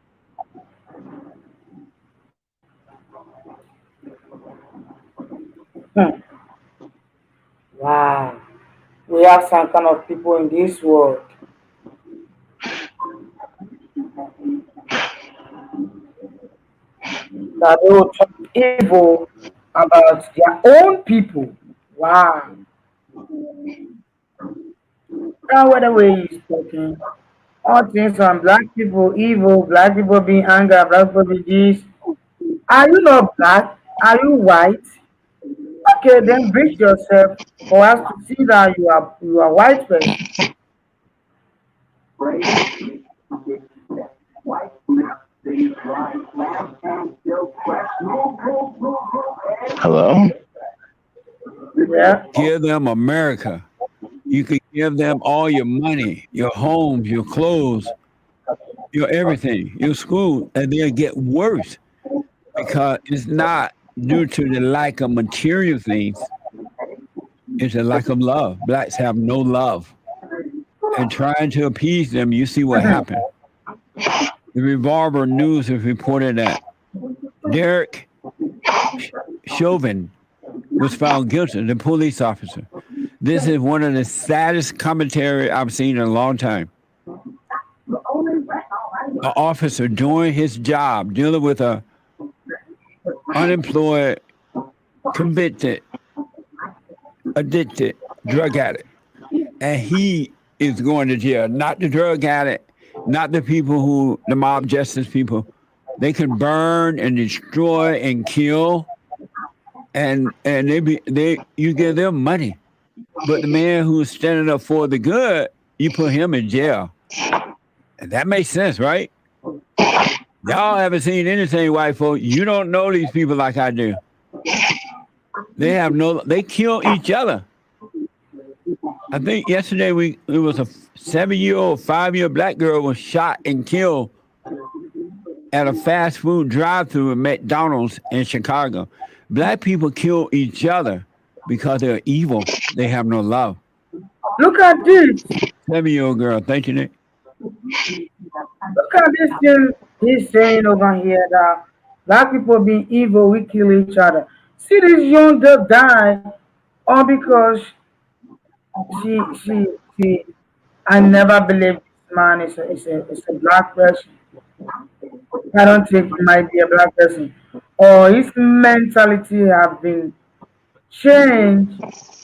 Wow. We have some kind of people in this world that they will talk evil about their own people. Wow. Now what the way he's talking. All things on black people evil, black people being anger, black people be this. Are you not black? Are you white? Okay, then brace yourself for us to see that you are white person. Hello? Yeah. Give them America. You can give them all your money, your homes, your clothes, your everything, your school, and they'll get worse because it's not due to the lack of material things. It's a lack of love. Blacks have no love. And trying to appease them, you see what happened. The Revolver News has reported that Derek Chauvin was found guilty, the police officer. This is one of the saddest commentary I've seen in a long time. An officer doing his job, dealing with a unemployed, convicted, addicted drug addict. And he is going to jail. Not the drug addict, not the people who, the mob justice people. They can burn and destroy and kill, and you give them money. But the man who's standing up for the good, you put him in jail. And that makes sense, right? Y'all haven't seen anything, white folks. You don't know these people like I do. They kill each other. I think yesterday it was a 7-year-old, 5-year black girl was shot and killed at a fast food drive-thru at McDonald's in Chicago. Black people kill each other because they're evil. They have no love. Look at this. 7-year-old girl. Thank you, Nick. Look at this thing he's saying over here that Black people being evil, we kill each other. See this young girl die all because she I never believed this man is a black person. I don't think he might be a black person. Or his mentality have been changed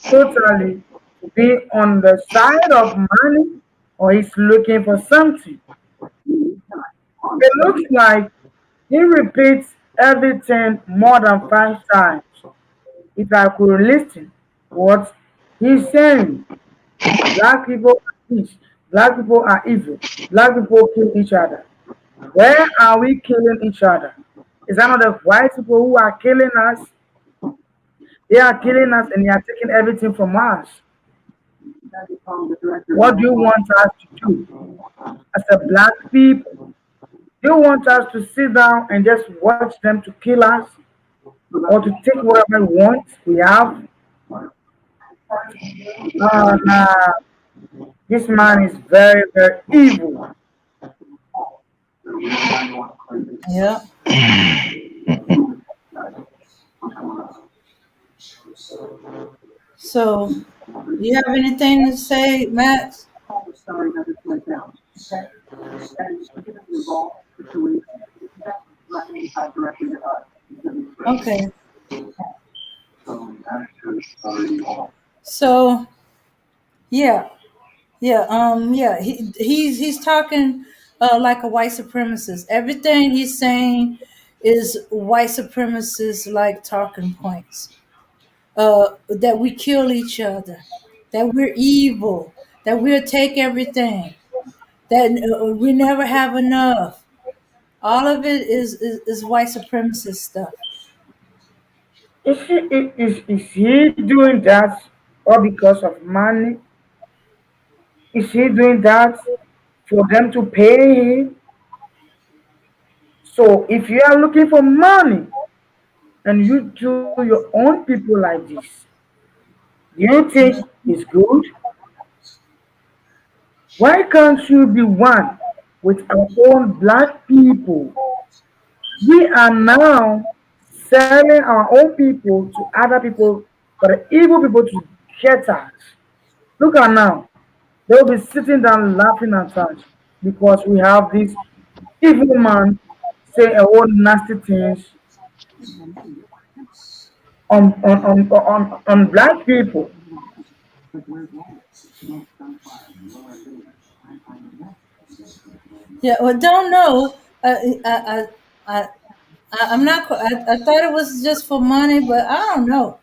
totally to be on the side of money or he's looking for something. It looks like he repeats everything more than 5 times. If I could listen what he's saying, black people are this, black people are evil, black people kill each other. Where are we killing each other? Is that not the white people who are killing us? They are killing us and they are taking everything from us. What do you want us to do as a black people? Do you want us to sit down and just watch them to kill us or to take whatever we want we have? Nah, this man is very, very evil. Yeah. So, you have anything to say, Max? Sorry that it went down. Okay? And given the evolved situation, that's directly tied directly to us. Okay. So, yeah, yeah. He's talking like a white supremacist. Everything he's saying is white supremacist like talking points. That we kill each other, that we're evil, that we'll take everything, that we never have enough. All of it is white supremacist stuff. Is he doing that all because of money? Is he doing that for them to pay him? So if you are looking for money and you do your own people like this, do you think it's good? Why can't you be one with our own black people? We are now selling our own people to other people for the evil people to get us. Look at now. They'll be sitting down laughing at us because we have this evil man say a whole nasty things on black people. Yeah, well, don't know. I, I'm not. I thought it was just for money, but I don't know.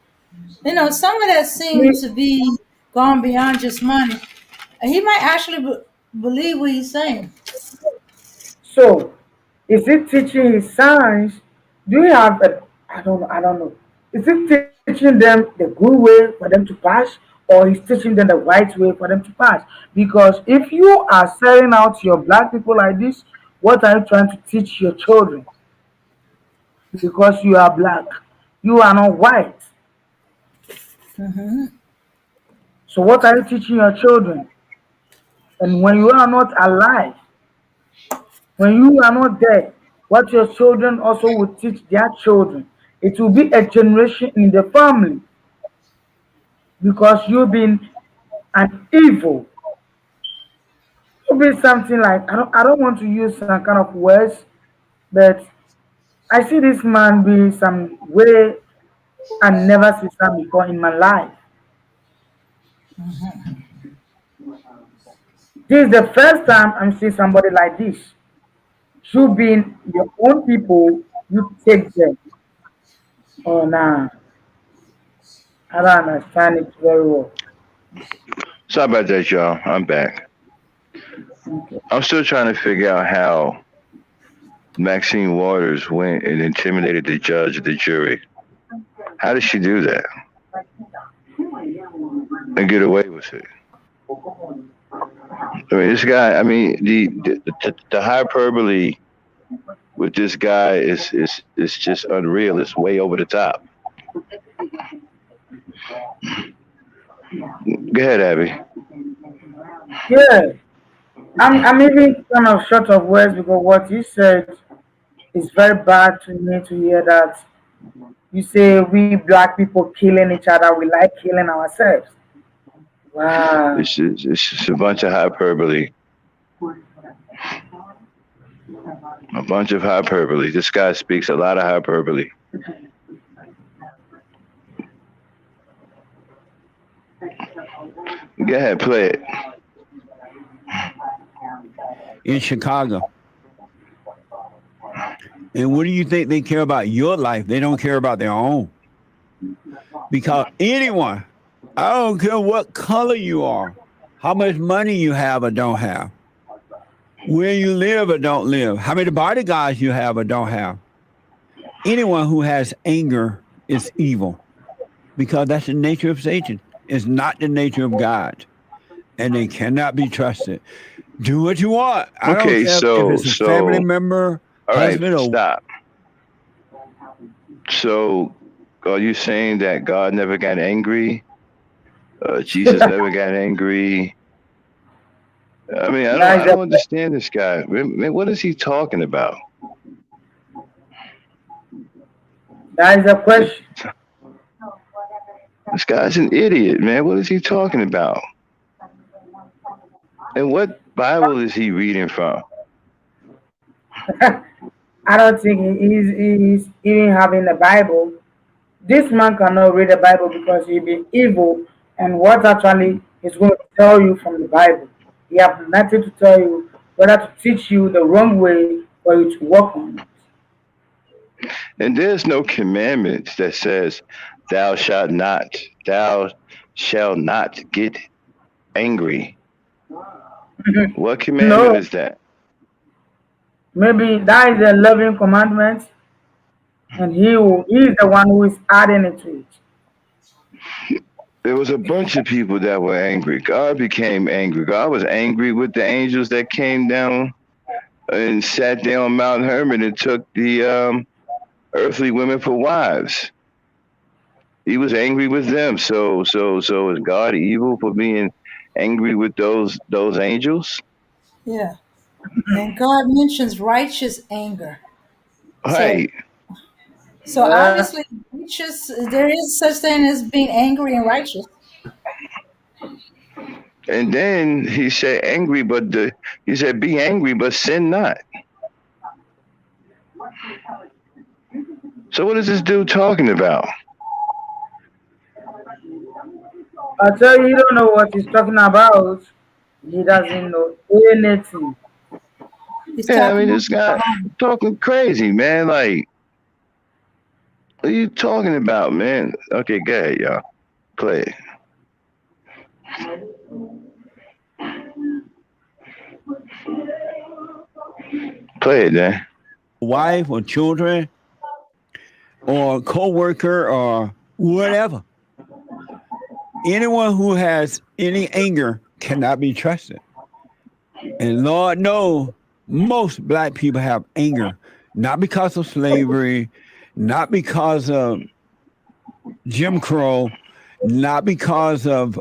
Some of that seems to be gone beyond just money. He might actually believe what he's saying. So, is it teaching his sons? Do you have a, I don't know. Is it teaching them the good way for them to pass, or is teaching them the right way for them to pass? Because if you are selling out your black people like this, what are you trying to teach your children? Because you are black, you are not white. Hmm. So what are you teaching your children? And when you are not alive, when you are not there, what your children also will teach their children. It will be a generation in the family because you've been an evil. You'll be something like I don't want to use some kind of words, but I see this man be some way I never see some before in my life. This is the first time I'm seeing somebody like this. You being your own people, you take them. Oh nah, I don't understand it very well. Sorry about that, y'all. I'm back. Okay. I'm still trying to figure out how Maxine Waters went and intimidated the judge and the jury. How did she do that and get away with it? I mean, this guy. I mean, the hyperbole with this guy is just unreal. It's way over the top. Go ahead, Abby. Yeah, I'm even kind of short of words because what he said It's very bad to me to hear that you say we black people killing each other. We like killing ourselves. Wow. It's just a bunch of hyperbole. A bunch of hyperbole. This guy speaks a lot of hyperbole. Go ahead, play it. In Chicago. And what do you think they care about your life? They don't care about their own. Because anyone, I don't care what color you are, how much money you have or don't have, where you live or don't live, how many bodyguards you have or don't have. Anyone who has anger is evil because that's the nature of Satan. It's not the nature of God. And they cannot be trusted. Do what you want. I don't Okay, care if it's a family member, all right, husband, or stop. So, are you saying that God never got angry? Jesus never got angry? I mean, I don't understand this guy. Man, what is he talking about? That is a question. This guy's an idiot, man. What is he talking about? And what Bible is he reading from? I don't think he's even having the Bible. This man cannot read the Bible because he'll be evil, and what actually is going to tell you from the Bible. He has nothing to tell you, whether to teach you the wrong way for you to work on it. And there's no commandments that says, thou shalt not get angry. What commandment is that? Maybe that is a loving commandment, and he is the one who is adding it to it. There was a bunch of people that were angry. God became angry. God was angry with the angels that came down and sat down on Mount Hermon and took the earthly women for wives. He was angry with them. So is God evil for being angry with those angels? Yeah. And God mentions righteous anger. Right. So obviously, righteous, there is such thing as being angry and righteous. And then he said angry, he said be angry, but sin not. So what is this dude talking about? I tell you, he don't know what he's talking about. He doesn't know anything. Yeah, I mean, this guy talking crazy, man. Like, what are you talking about, man? Okay, go ahead, y'all. Play it. Play it, man. Wife or children or co-worker or whatever. Anyone who has any anger cannot be trusted. And Lord knows, most black people have anger, not because of slavery, not because of Jim Crow, not because of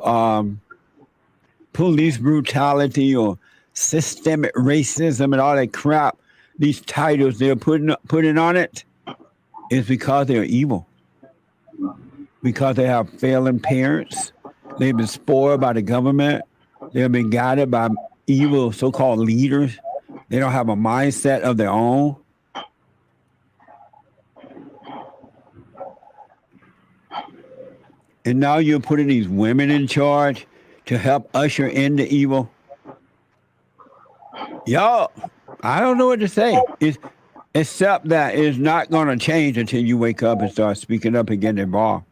police brutality or systemic racism and all that crap. These titles they're putting on it is because they're evil. Because they have failing parents. They've been spoiled by the government. They've been guided by evil so-called leaders. They don't have a mindset of their own. And now you're putting these women in charge to help usher in the evil. Y'all, I don't know what to say. Except that it's not going to change until you wake up and start speaking up and getting involved.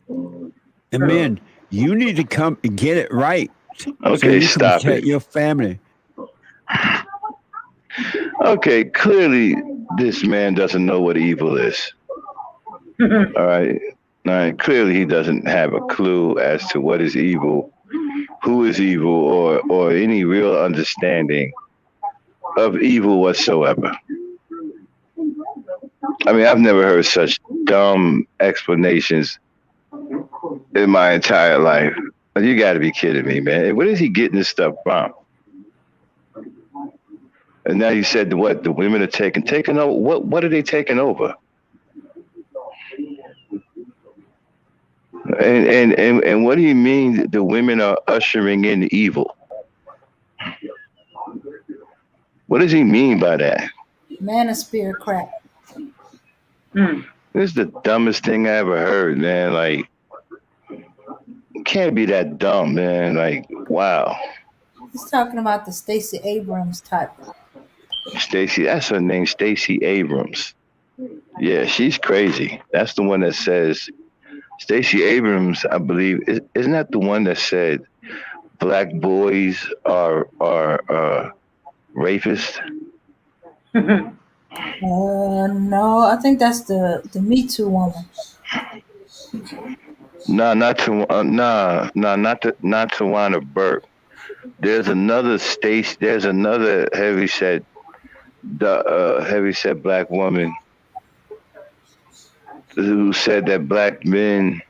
And men, you need to come and get it right. Okay, so you stop can protect it. your family. Okay, clearly this man doesn't know what evil is. All right. Clearly he doesn't have a clue as to what is evil, who is evil, or any real understanding of evil whatsoever. I mean, I've never heard such dumb explanations in my entire life. You got to be kidding me, man. Where is he getting this stuff from? And now you said what the women are taking over. What are they taking over? And what do you mean the women are ushering in evil? What does he mean by that? Manosphere crap. This is the dumbest thing I ever heard, man. Like, it can't be that dumb, man. Like, wow. He's talking about the Stacey Abrams type. Stacey, that's her name, Stacey Abrams. Yeah, she's crazy. That's the one that says Stacey Abrams, I believe, isn't that the one that said black boys are rapists? No, I think that's the Me Too woman. No, not Tawana Burke. There's another Stacey. There's another heavyset black woman who said that black men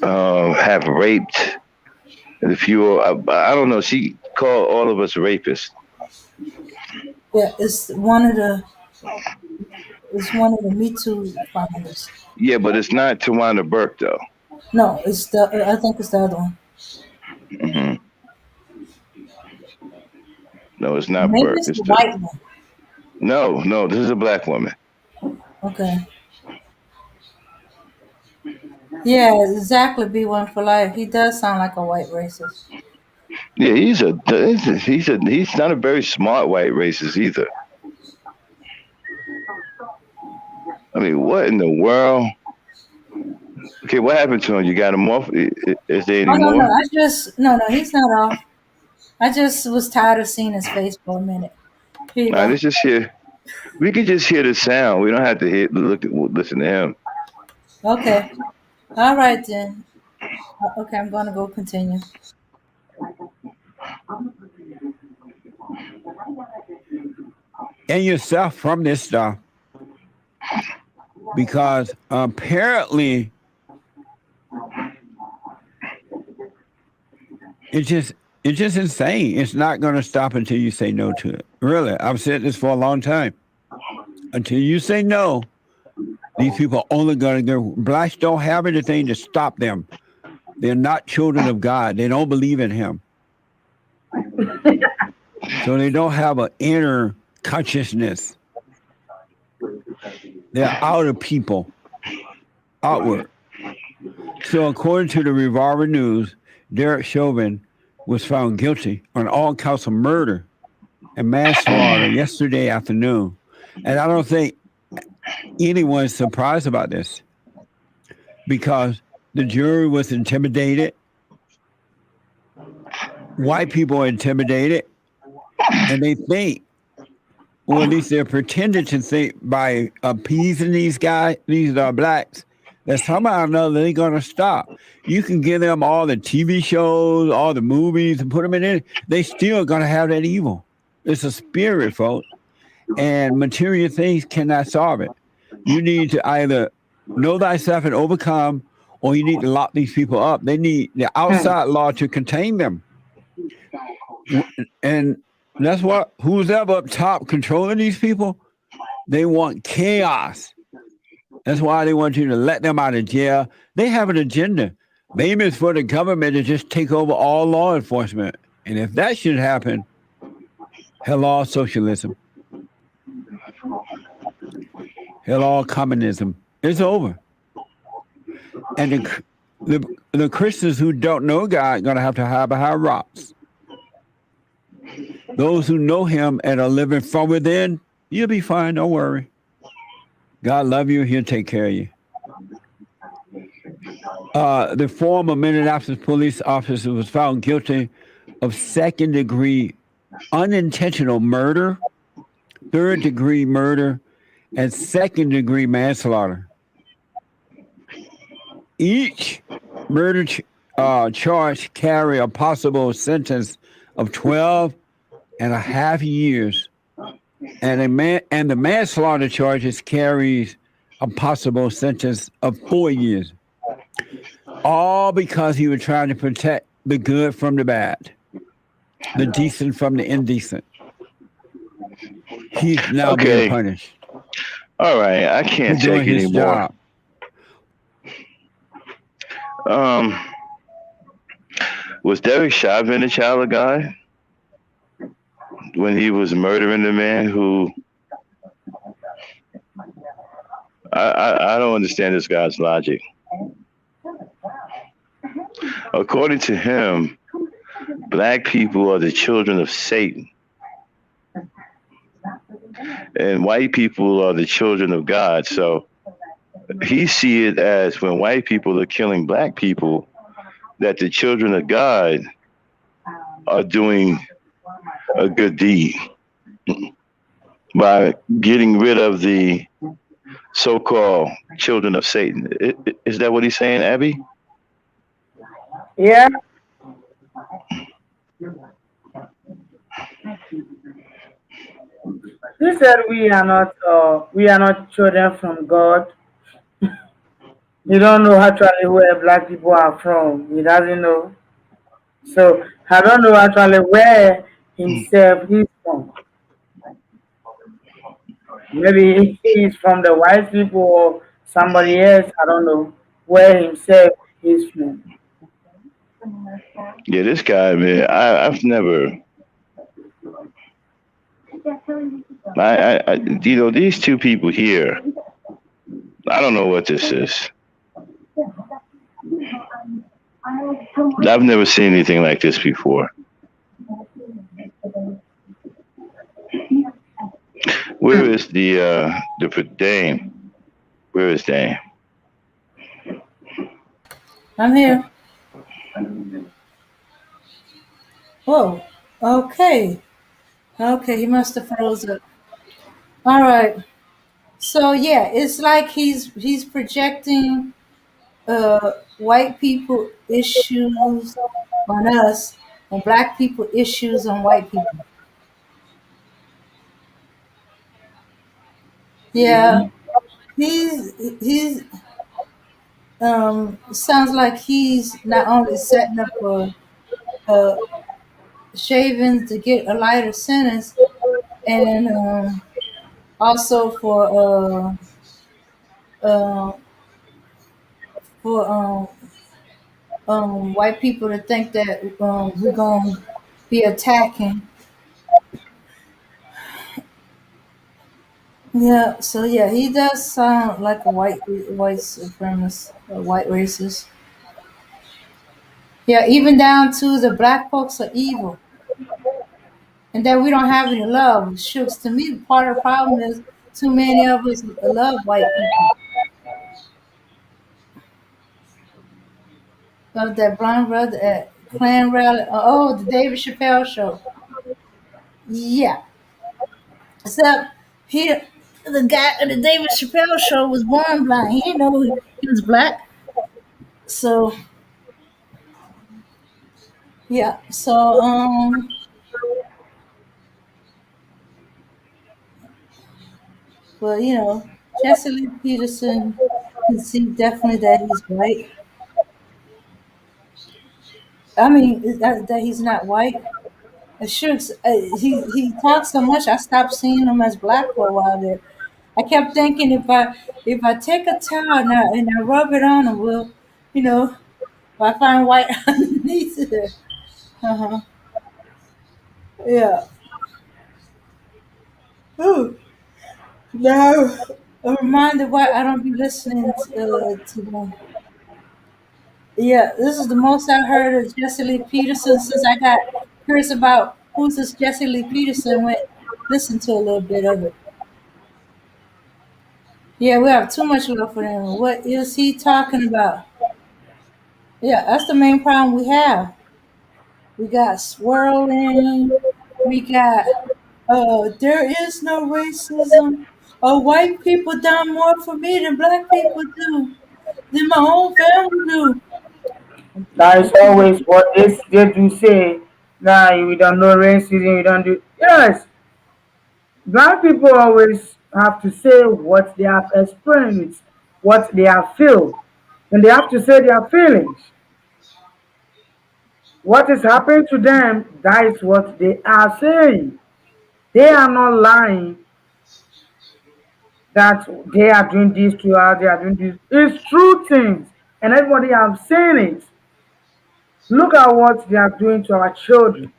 have raped a few. I don't know. She called all of us rapists. Yeah, it's one of the Me Too founders. Yeah, but it's not Tawana Burke though. No, I think it's the other one. Mm-hmm. No, it's not Maybe Burke. it's the white one. No, this is a black woman. Okay. Yeah, exactly. B1 for life. He does sound like a white racist. Yeah, he's not a very smart white racist either. I mean, what in the world? Okay, what happened to him? You got him off? Is there any more? No, he's not off. I just was tired of seeing his face for a minute. Let's just hear. We can just hear the sound. We don't have to listen to him. Okay. All right then. Okay, I'm gonna go continue. And yourself from this stuff, because apparently it's just insane. It's not going to stop until you say no to it. Really, I've said this for a long time. Until you say no, these people are only going to go. Blacks don't have anything to stop them. They're not children of God. They don't believe in Him. So they don't have an inner consciousness. They're outer people, outward. So according to the Revolver News, Derek Chauvin was found guilty on all counts of murder and manslaughter yesterday afternoon. And I don't think anyone's surprised about this because the jury was intimidated. White people are intimidated, and they think, or at least they're pretending to think by appeasing these guys, these are blacks, that somehow or another they're going to stop. You can give them all the TV shows, all the movies, and put them in it. They still going to have that evil. It's a spirit, folks. And material things cannot solve it. You need to either know thyself and overcome, or you need to lock these people up. They need the outside law to contain them. And that's what, who's ever up top controlling these people, they want chaos. That's why they want you to let them out of jail. They have an agenda. Maybe it's for the government to just take over all law enforcement. And if that should happen, hello, socialism. Hello, communism. It's over. And the Christians who don't know God are going to have to hide behind rocks. Those who know Him and are living from within, you'll be fine. Don't worry. God love you. He'll take care of you. The former Minneapolis police officer was found guilty of second-degree unintentional murder, third-degree murder, and second-degree manslaughter. Each murder charge carry a possible sentence of 12 and a half years, and the manslaughter charges carries a possible sentence of 4 years. All because he was trying to protect the good from the bad, the decent from the indecent. He's now being Okay. punished All right. I for can't take doing it his anymore. job. Um, was Derek Chauvin a child of God when he was murdering the man who? I don't understand this guy's logic. According to him, black people are the children of Satan, and white people are the children of God. So he see it as when white people are killing black people, that the children of God are doing a good deed by getting rid of the so-called children of Satan. Is that what he's saying, Abby? Yeah, he said we are not children from God. He don't know actually where black people are from. He doesn't know. So I don't know actually where himself is from. Maybe he is from the white people or somebody else. I don't know where himself is from. Yeah, this guy, man. I've never. These two people here. I don't know what this is. I've never seen anything like this before. Where is the Dame? Where is Dame? I'm here. Whoa. Okay. Okay, he must have froze up. All right. So yeah, it's like he's projecting white people issues on us and black people issues on white people. Yeah, he's sounds like he's not only setting up for uh shavings to get a lighter sentence and also uh for white people to think that we're gonna be attacking. Yeah, so yeah, he does sound like a white supremacist, a white racist. Yeah, even down to the black folks are evil, and that we don't have any love. Shooks to me, part of the problem is too many of us love white people. Love that blonde brother at Klan rally. Oh, the David Chappelle show. Yeah, except he, the guy at the David Chappelle show was born blind. He didn't know he was black. So yeah, so well, Jesse Lee Peterson can see definitely that he's white. I mean, that he's not white. Shooks, he talks so much. I stopped seeing him as black for a while there. I kept thinking if I take a towel now and I rub it on him, will you know if I find white underneath it? Uh-huh. Yeah. Ooh. No. A reminder why I don't be listening to them. Yeah, this is the most I've heard of Jesse Lee Peterson since I got curious about who's this Jesse Lee Peterson. Went listen to a little bit of it. Yeah, we have too much love for him. What is he talking about? Yeah, that's the main problem we have. We got swirling. We got there is no racism. White people done more for me than black people do. Than my own family do. That is always what they do say. Nah, we don't know racism, we don't do. Yes, black people always have to say what they have experienced, what they have felt, and they have to say their feelings. What is happening to them, that is what they are saying. They are not lying that they are doing this to us, they are doing this. It's true things, and everybody have seen it. Look at what they are doing to our children.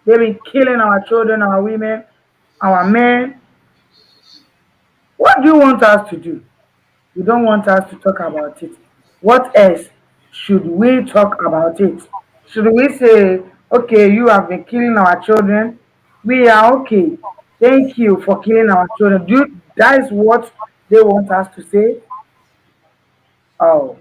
They've been killing our children, our women, our men. What do you want us to do? You don't want us to talk about it. What else should we talk about it? Should we say, okay, you have been killing our children? We are okay. Thank you for killing our children. That is what they want us to say? Oh,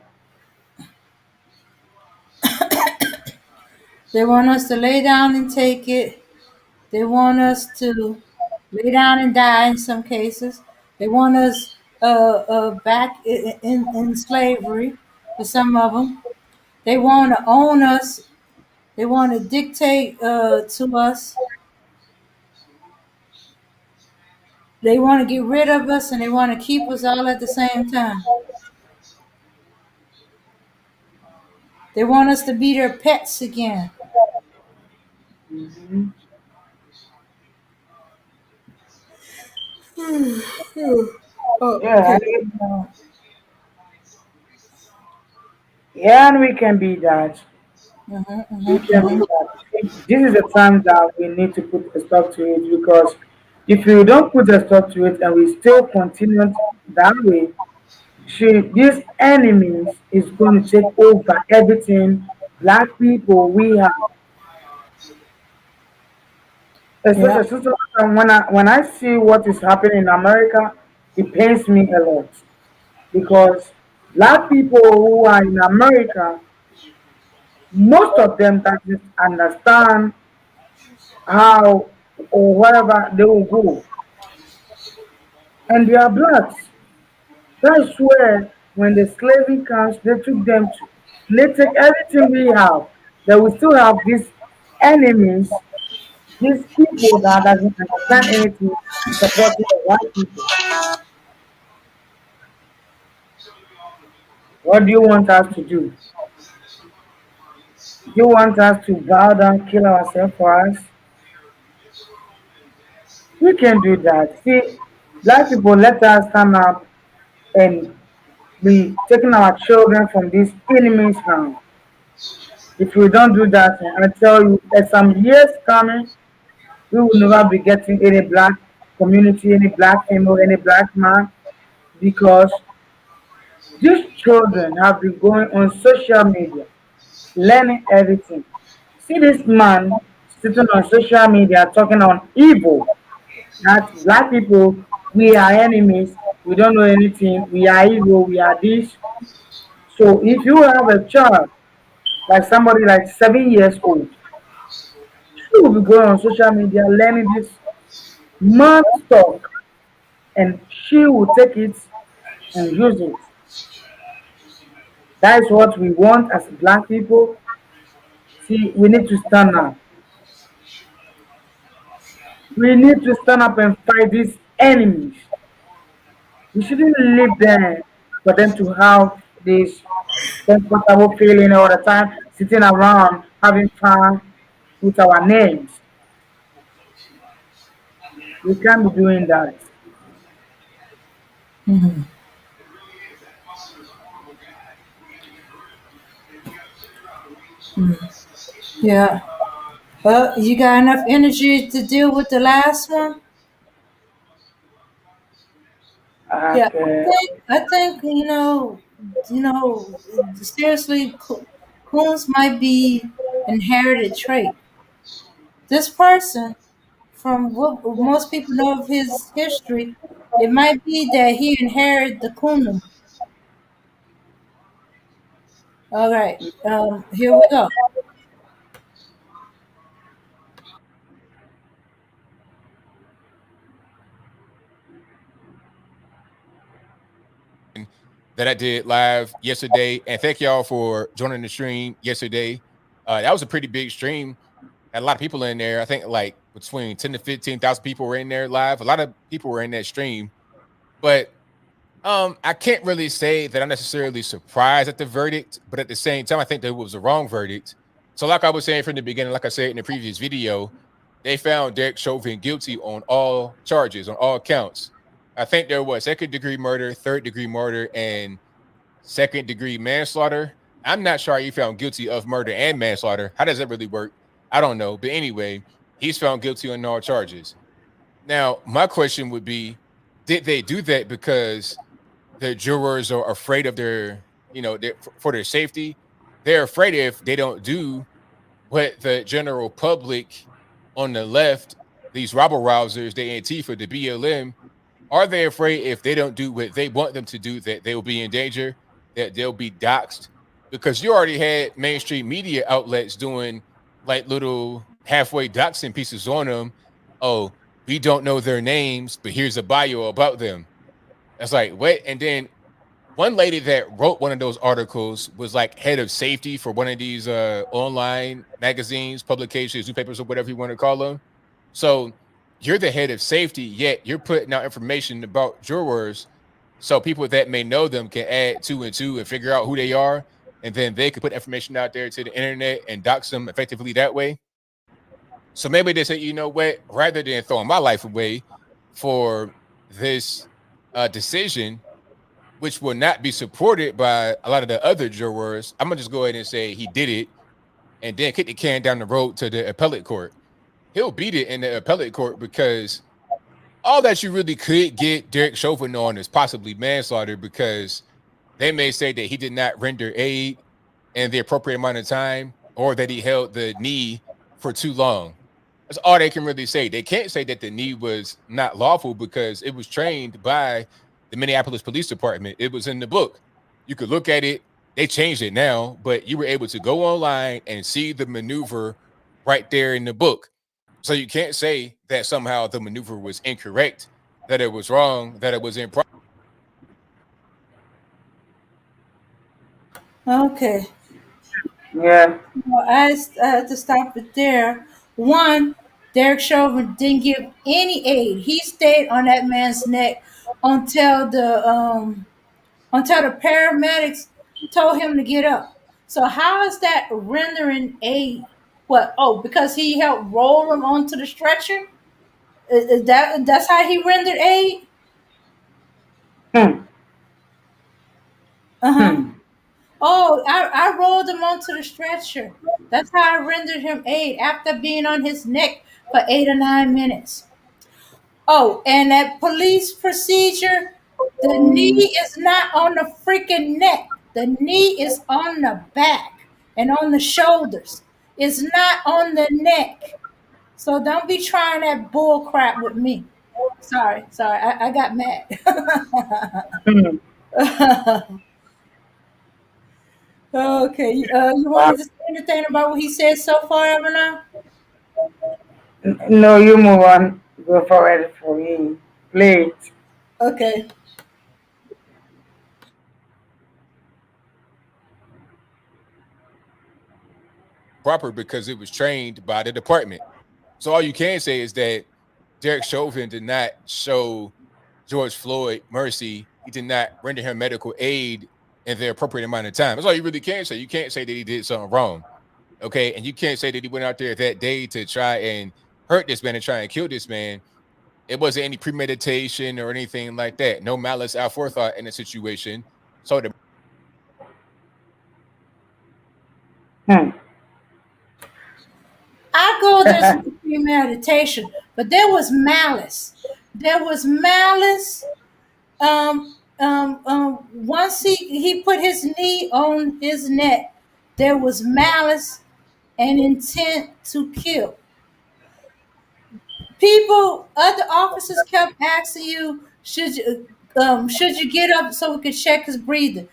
They want us to lay down and take it. They want us to lay down and die in some cases. They want us back in slavery for some of them. They want to own us. They want to dictate to us. They want to get rid of us and they want to keep us all at the same time. They want us to be their pets again. Oh, yeah, okay. yeah, and we can be that. We can be Mhm. that. This is the time that we need to put a stop to it because if we don't put a stop to it and we still continue that way, these enemies is going to take over everything black people we have. Yeah. Especially when I see what is happening in America, it pains me a lot because black people who are in America, most of them doesn't understand how or wherever they will go, and they are blacks. That's where when the slavery comes, they took them to. They take everything we have. They will still have these enemies, these people that doesn't understand anything, supporting the white people. What do you want us to do? You want us to bow down, kill ourselves for us? We can do that. See, black people, let us stand up and be taking our children from these enemies now. If we don't do that, I tell you, there's some years coming, we will never be getting any black community, any black female, any black man, because these children have been going on social media, learning everything. See this man sitting on social media talking on evil that black people, we are enemies, we don't know anything, we are evil, we are this. So if you have a child, like somebody like 7 years old, she will be going on social media learning this mad stuff and she will take it and use it. That is what we want as black people. See, we need to stand up. We need to stand up and fight these enemies. We shouldn't leave them for them to have this comfortable feeling all the time, sitting around having fun with our names. We can't be doing that. Mhm. Yeah. You got enough energy to deal with the last one? Yeah, Okay. I think seriously, coons might be inherited trait. This person, from what most people know of his history, it might be that he inherited the coon. All right, here we go. that I did live yesterday. And thank y'all for joining the stream yesterday. That was a pretty big stream. Had a lot of people in there. I think like between 10 to 15,000 people were in there live. A lot of people were in that stream. But I can't really say that I'm necessarily surprised at the verdict, but at the same time, I think that it was a wrong verdict. So, like I was saying from the beginning, like I said in the previous video, they found Derek Chauvin guilty on all charges, on all counts. I think there was second degree murder, third degree murder, and second degree manslaughter. I'm not sure he found guilty of murder and manslaughter. How does that really work? I don't know. But anyway, he's found guilty on all charges. Now, my question would be, did they do that because the jurors are afraid of their, for their safety? They're afraid if they don't do what the general public on the left, these rabble rousers, the Antifa, the BLM, are they afraid if they don't do what they want them to do that they will be in danger, that they'll be doxxed? Because you already had mainstream media outlets doing like little halfway doxing pieces on them. Oh, we don't know their names, but here's a bio about them. That's like, what? And then one lady that wrote one of those articles was like head of safety for one of these online magazines, publications, newspapers, or whatever you want to call them. So you're the head of safety, yet you're putting out information about jurors so people that may know them can add 2 and 2 and figure out who they are, and then they could put information out there to the internet and dox them effectively that way. So maybe they say, you know what, rather than throwing my life away for this decision, which will not be supported by a lot of the other jurors, I'm gonna just go ahead and say he did it and then kick the can down the road to the appellate court. He'll beat it in the appellate court because all that you really could get Derek Chauvin on is possibly manslaughter, because they may say that he did not render aid in the appropriate amount of time, or that he held the knee for too long. That's all they can really say. They can't say that the knee was not lawful because it was trained by the Minneapolis Police Department. It was in the book. You could look at it. They changed it now, but you were able to go online and see the maneuver right there in the book. So you can't say that somehow the maneuver was incorrect, that it was wrong, that it was improper. Okay. Yeah. Well, I have to stop it there. One, Derek Chauvin didn't give any aid. He stayed on that man's neck until the paramedics told him to get up. So how is that rendering aid? What? Oh, because he helped roll him onto the stretcher? That's how he rendered aid? Hmm. Uh-huh. Hmm. Oh, I rolled him onto the stretcher. That's how I rendered him aid after being on his neck for 8 or 9 minutes. Oh, and that police procedure, the knee is not on the freaking neck. The knee is on the back and on the shoulders. It's not on the neck. So don't be trying that bull crap with me. Sorry, I got mad. Hmm. Okay, you wanted to say anything about what he said so far, Ebony? No, you move on. Go forward for me. Play it. Okay. Proper because it was trained by the department. So all you can say is that Derek Chauvin did not show George Floyd mercy. He did not render him medical aid in the appropriate amount of time. That's all you really can say. You can't say that he did something wrong. Okay. And you can't say that he went out there that day to try and hurt this man and try and kill this man. It wasn't any premeditation or anything like that. No malice aforethought in the situation. So the Hmm. I go there's no premeditation, but there was malice. There was malice. Once he put his knee on his neck, there was malice and intent to kill. People, other officers kept asking you, should you get up so we could check his breathing?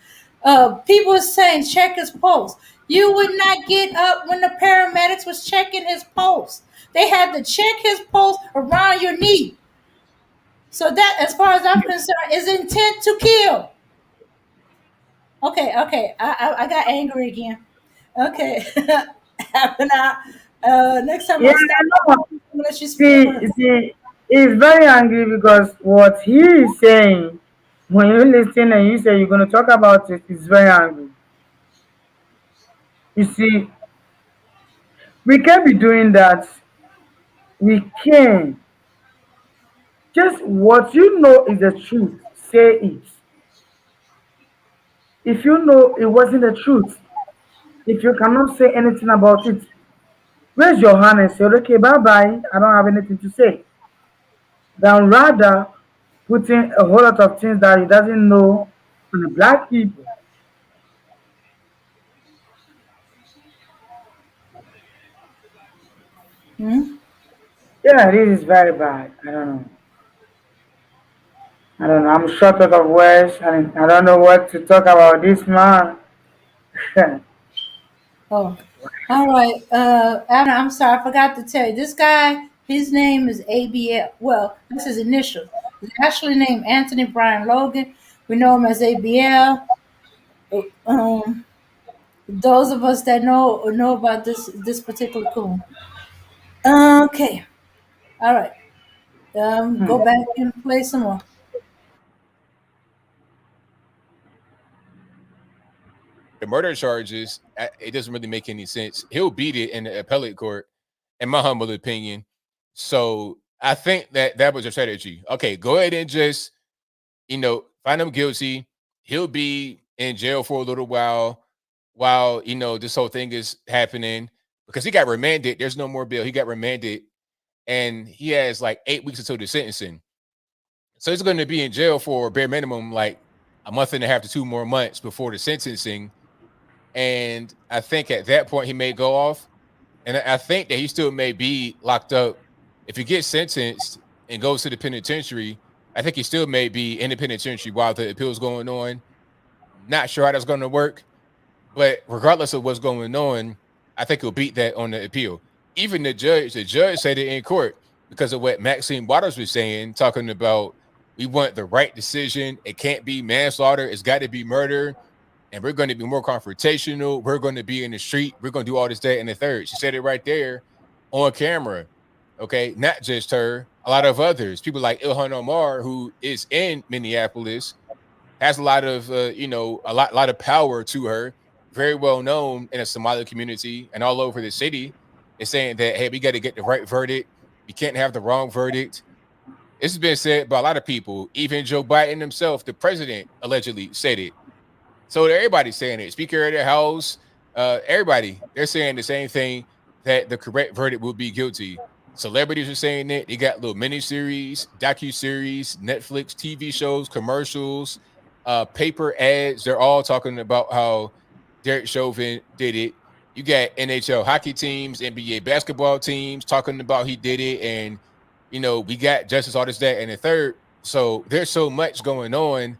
People were saying check his pulse. You would not get up when the paramedics was checking his pulse. They had to check his pulse around your knee. So that, as far as I'm concerned, is intent to kill. Okay, I got angry again. Okay, now, next time Yeah, I stop, I know. I'm gonna let you speak. See, he's very angry because what he is saying, when you listen and you say you're going to talk about it, he's very angry. You see, we can't be doing that we can. Just what you know is the truth, say it. If you know it wasn't the truth, if you cannot say anything about it, raise your hand and say, okay, bye bye, I don't have anything to say. Than rather putting a whole lot of things that he doesn't know on the black people. Hmm? Yeah, this is very bad. I don't know. I don't know. I'm short out of words and I don't know what to talk about this man. Oh, all right. Anna, I'm sorry, I forgot to tell you. This guy, his name is ABL. Well, that's his initials. His actually named Anthony Brian Logan. We know him as ABL. Um, those of us that know about this particular coon. Okay. All right. Go Hmm. back and play some more. The murder charges, it doesn't really make any sense. He'll beat it in the appellate court, in my humble opinion. So I think that was a strategy. Okay, go ahead and just, find him guilty. He'll be in jail for a little while, this whole thing is happening because he got remanded. There's no more bail. He got remanded and he has like 8 weeks until the sentencing. So he's going to be in jail for bare minimum, like a month and a half to 2 more months before the sentencing. And I think at that point he may go off. And I think that he still may be locked up. If he gets sentenced and goes to the penitentiary, I think he still may be in the penitentiary while the appeal is going on. Not sure how that's going to work, but regardless of what's going on, I think he'll beat that on the appeal. Even the judge said it in court because of what Maxine Waters was saying, talking about we want the right decision. It can't be manslaughter. It's got to be murder. And we're going to be more confrontational. We're going to be in the street. We're going to do all this, that, and the third. She said it right there on camera. Okay. Not just her, a lot of others. People like Ilhan Omar, who is in Minneapolis, has a lot of a lot of power to her, very well known in a Somali community and all over the city, is saying that, hey, we got to get the right verdict. We can't have the wrong verdict. This has been said by a lot of people. Even Joe Biden himself, the president, allegedly said it. So everybody's saying it. Speaker of the House, everybody, they're saying the same thing, that the correct verdict will be guilty. Celebrities are saying it. They got little mini-series, docu-series, Netflix, TV shows, commercials, paper ads. They're all talking about how Derek Chauvin did it. You got NHL hockey teams, NBA basketball teams talking about he did it. And, we got justice, all this, that, and the third. So there's so much going on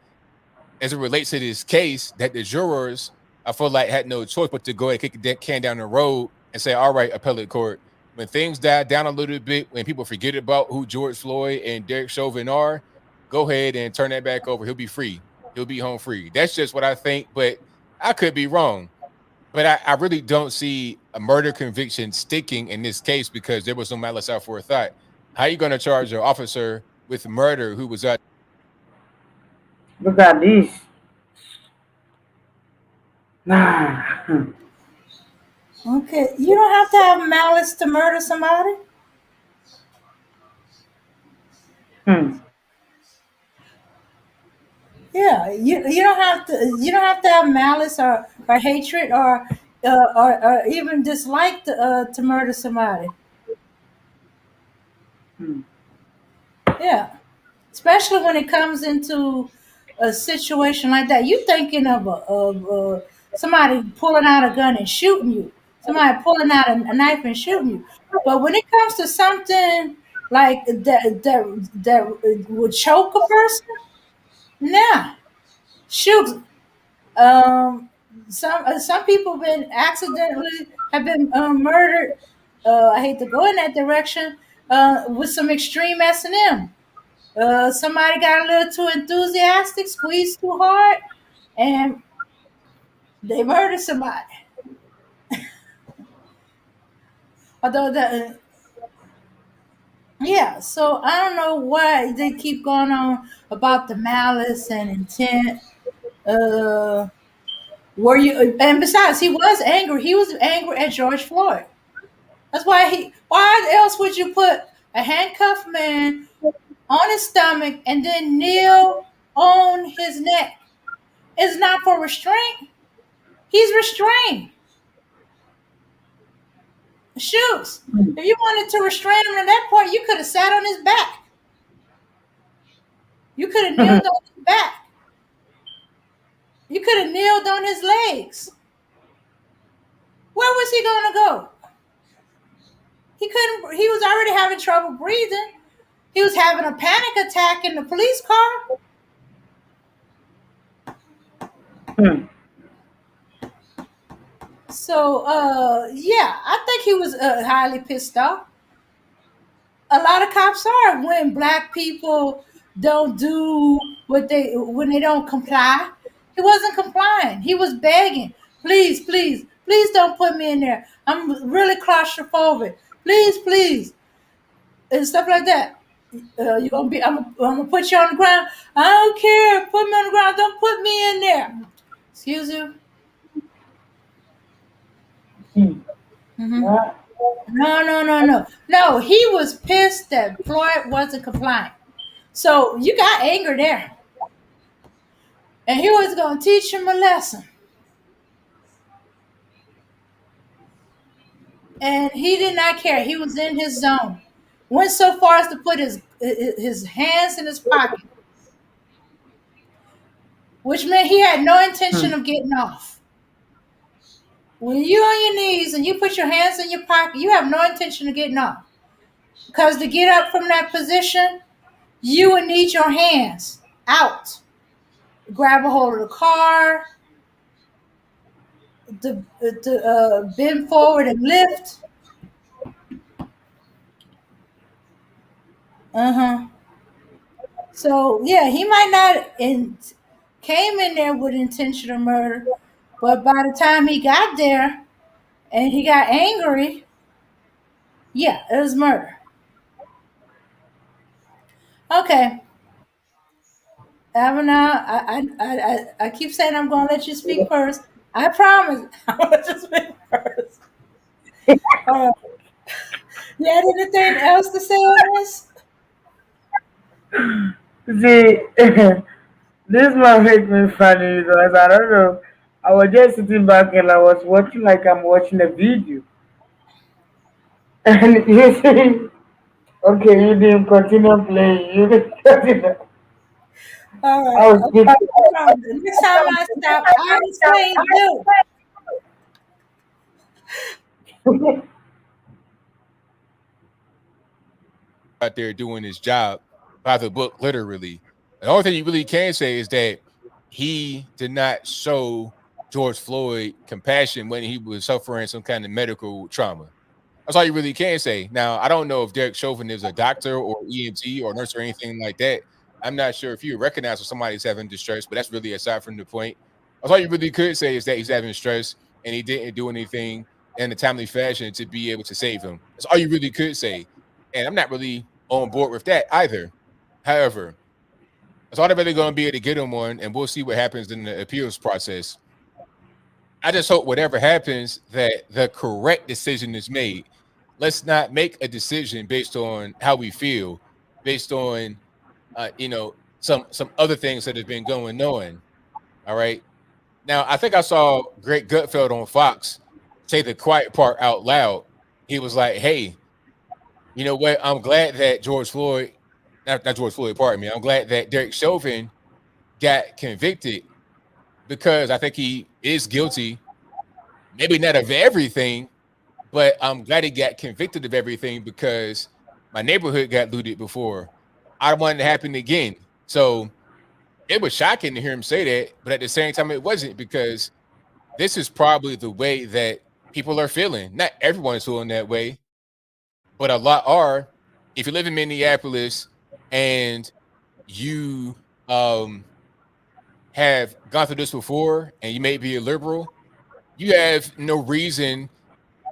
as it relates to this case that the jurors, I feel like, had no choice but to go ahead and kick that can down the road and say, all right, appellate court, when things die down a little bit, when people forget about who George Floyd and Derek Chauvin are, go ahead and turn that back over. He'll be free. He'll be home free. That's just what I think, but I could be wrong. But I really don't see a murder conviction sticking in this case because there was no malice out for a thought. How are you going to charge an officer with murder who was out? Look at this. Nah. Okay. You don't have to have malice to murder somebody. Hmm. Yeah, you don't have to have malice or hatred or even dislike to murder somebody. Hmm. Yeah, especially when it comes into a situation like that. You thinking of somebody pulling out a gun and shooting you, somebody pulling out a knife and shooting you. But when it comes to something like that would choke a person, nah, shoot. Um, some people have been murdered. I hate to go in that direction with some extreme S and M. Somebody got a little too enthusiastic, squeezed too hard, and they murdered somebody. Although yeah, so I don't know why they keep going on about the malice and intent. Uh, were you? And besides, he was angry. He was angry at George Floyd. That's why he. Why else would you put a handcuffed man on his stomach and then kneel on his neck is not for restraint. He's restrained. Shoes. If you wanted to restrain him at that point, you could have sat on his back. You could have kneeled on his back. You could have kneeled on his legs. Where was he going to go? He couldn't. He was already having trouble breathing. He was having a panic attack in the police car. So, yeah, I think he was highly pissed off. A lot of cops are when black people don't do when they don't comply. He wasn't complying. He was begging, please, please, please don't put me in there. I'm really claustrophobic. Please, please, and stuff like that. You're gonna be. I'm gonna put you on the ground. I don't care. Put me on the ground. Don't put me in there. Excuse you. No. No, he was pissed that Floyd wasn't complying. So you got anger there. And he was going to teach him a lesson. And he did not care. He was in his zone. Went so far as to put his hands in his pocket, which meant he had no intention of getting off. When you're on your knees and you put your hands in your pocket, you have no intention of getting off. Because to get up from that position, you would need your hands out. Grab a hold of the car, to bend forward and lift. So, yeah, he might not came in there with intentional murder, but by the time he got there and he got angry, yeah, it was murder. Okay. Avana, I keep saying I'm going to let you speak first. I promise I'm going to let you speak first. You had anything else to say on this? See, this one make me funny because I don't know. I was just sitting back and I was watching like I'm watching a video. And you see, okay, you didn't continue playing. You didn't continue. All I right. was speaking. Okay. Next time I stop, I'll explain too. Out there doing his job by the book, literally. The only thing you really can say is that he did not show George Floyd compassion when he was suffering some kind of medical trauma. That's all you really can say. Now, I don't know if Derek Chauvin is a doctor or EMT or nurse or anything like that. I'm not sure if you recognize when somebody's having distress, but that's really aside from the point. That's all you really could say is that he's having stress and he didn't do anything in a timely fashion to be able to save him. That's all you really could say. And I'm not really on board with that either. However, that's all they're really going to be able to get him on, and we'll see what happens in the appeals process. I just hope whatever happens that the correct decision is made. Let's not make a decision based on how we feel, based on some other things that have been going on. All right. Now I think I saw Greg Gutfeld on Fox say the quiet part out loud. He was like, "Hey, you know what? I'm glad that George Floyd, not George Floyd, pardon me. I'm glad that Derek Chauvin got convicted because I think he is guilty, maybe not of everything, but I'm glad he got convicted of everything because my neighborhood got looted before. I don't want it to happen again." So it was shocking to hear him say that, but at the same time, it wasn't because this is probably the way that people are feeling. Not everyone's feeling that way, but a lot are. If you live in Minneapolis and you have gone through this before and you may be a liberal, you have no reason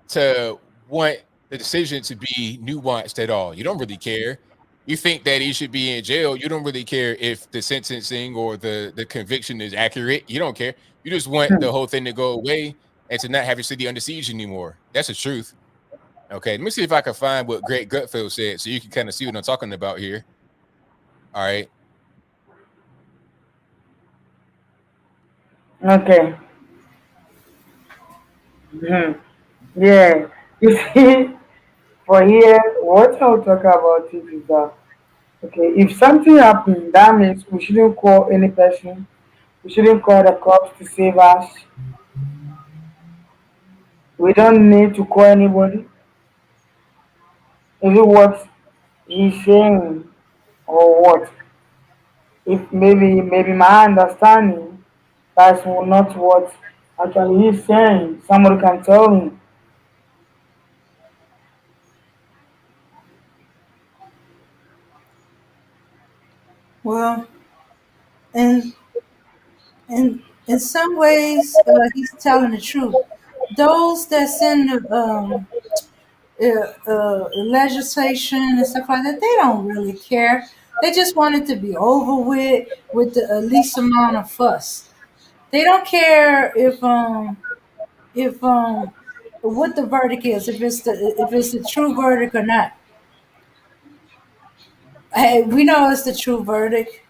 to want the decision to be nuanced at all. You don't really care. You think that he should be in jail. You don't really care if the sentencing or the conviction is accurate. You don't care. You just want the whole thing to go away and to not have your city under siege anymore. That's the truth. Okay, let me see if I can find what Greg Gutfeld said so you can kind of see what I'm talking about here. All right. Okay. Mhm. Yeah. You see, for here, what I'll talk about it is that, okay, if something happened, that means we shouldn't call any person. We shouldn't call the cops to save us. We don't need to call anybody. Is it what he's saying or what? If maybe my understanding that's not what actually he's saying. Somebody can tell me. Well, and in some ways, he's telling the truth. Those that's in the legislation and stuff like that, they don't really care. They just want it to be over with the least amount of fuss. They don't care if what the verdict is, if it's the true verdict or not. Hey, we know it's the true verdict,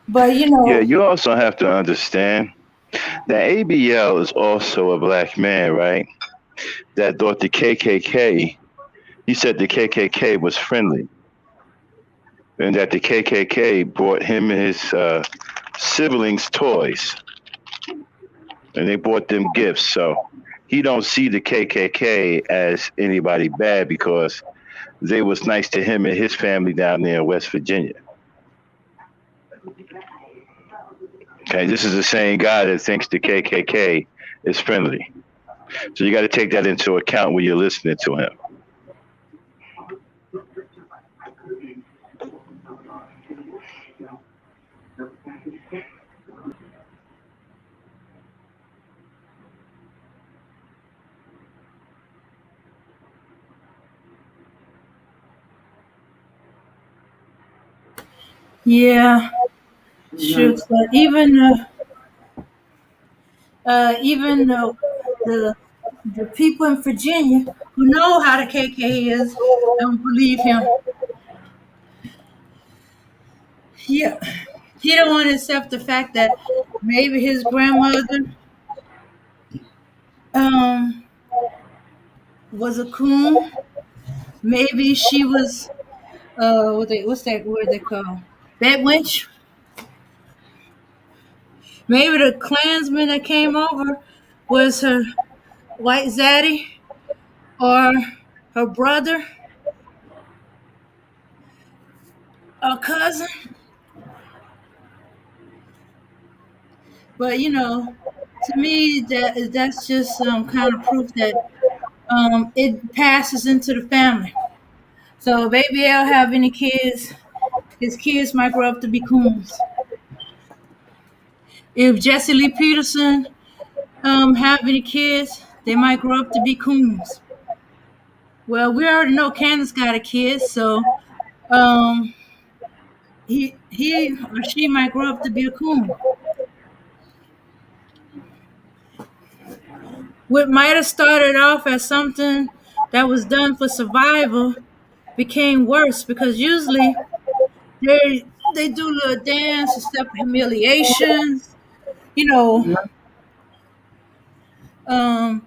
but Yeah, you also have to understand that ABL is also a black man, right? That thought the KKK, he said the KKK was friendly, and that the KKK brought him and his siblings toys, and they bought them gifts. So he don't see the KKK as anybody bad because they was nice to him and his family down there in West Virginia. Okay, this is the same guy that thinks the KKK is friendly. So you got to take that into account when you're listening to him. yeah, Mhm. shoot. But even the people in Virginia who know how the KK is don't believe him. Yeah, he don't want to accept the fact that maybe his grandmother um was a coon. Maybe she was what's that word they call that wench. Maybe the Klansman that came over was her white zaddy or her brother or cousin. But to me that's just kind of proof that it passes into the family. So if Baby L have any kids, his kids might grow up to be coons. If Jesse Lee Peterson have any kids, they might grow up to be coons. Well, we already know Candace got a kid, so um, he or she might grow up to be a coon. What might have started off as something that was done for survival became worse because usually they do little dance and stuff, humiliations, you know, Mhm. um,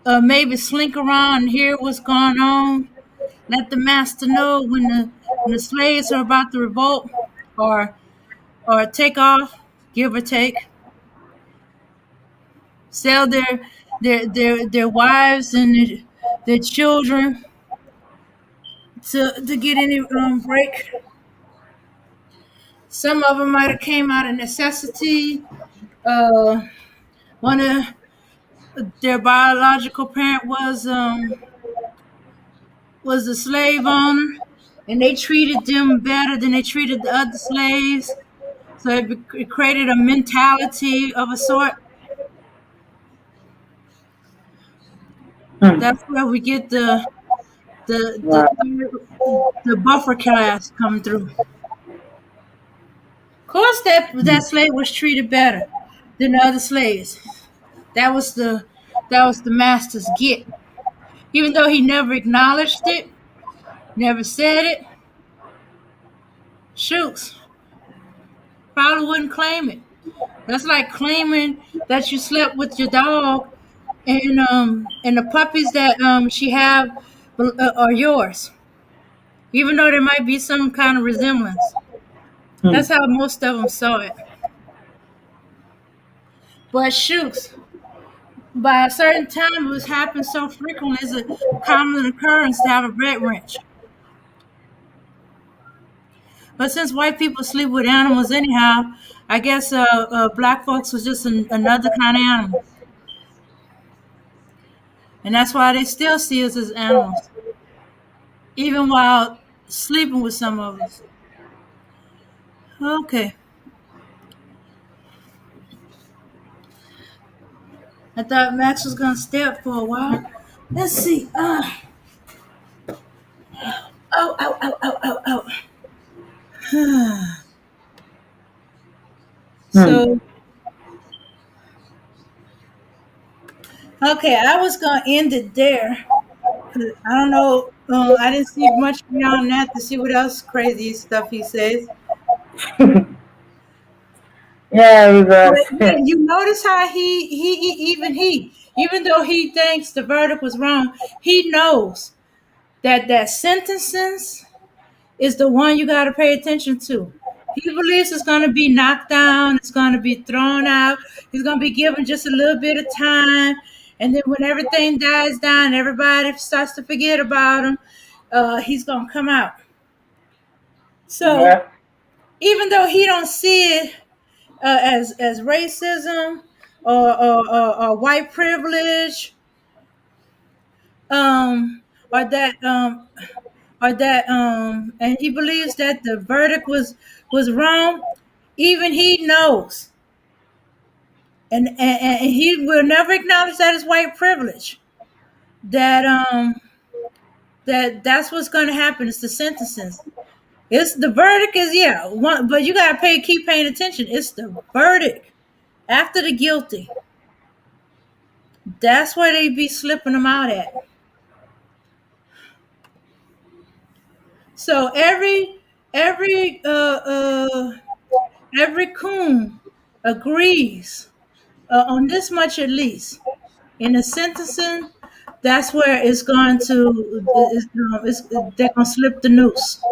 um, maybe slink around and hear what's going on. Let the master know when the slaves are about to revolt or take off, give or take. Sell their wives and their children to get any break. Some of them might have came out of necessity. Uh, one of their biological parent was a slave owner, and they treated them better than they treated the other slaves. So it created a mentality of a sort. Hmm. That's where we get the Right. the buffer class come through. Of course, that slave was treated better than the other slaves. That was the that was the master's get. even though he never acknowledged it, never said it. Shoots probably wouldn't claim it. That's like claiming that you slept with your dog, and the puppies that she have are yours, even though there might be some kind of resemblance. Hmm. That's how most of them saw it. But shoots, by a certain time, it was happening so frequently, it's a common occurrence to have a red wrench. But since white people sleep with animals anyhow, I guess black folks was just another kind of animal, and that's why they still see us as animals, even while sleeping with some of us. Okay, I thought Max was gonna stay up for a while. Let's see. Oh, ow, ow, ow, ow, ow. Hmm. So, okay, I was gonna end it there. 'Cause I don't know. I didn't see much beyond that to see what else crazy stuff he says. Yeah, because But you notice how even though he thinks the verdict was wrong, he knows that sentences is the one you got to pay attention to. He believes it's going to be knocked down, it's going to be thrown out, he's going to be given just a little bit of time, and then when everything dies down, everybody starts to forget about him. He's going to come out. So yeah. even though he don't see it as racism or white privilege, um, or that and he believes that the verdict was wrong. Even he knows, and he will never acknowledge that as white privilege. That that's what's going to happen. It's the sentences. It's the verdict is one, but you gotta keep paying attention. It's the verdict after the guilty. That's where they be slipping them out at. So every every coon agrees on this much at least in the sentencing. That's where it's going to they're gonna slip the noose.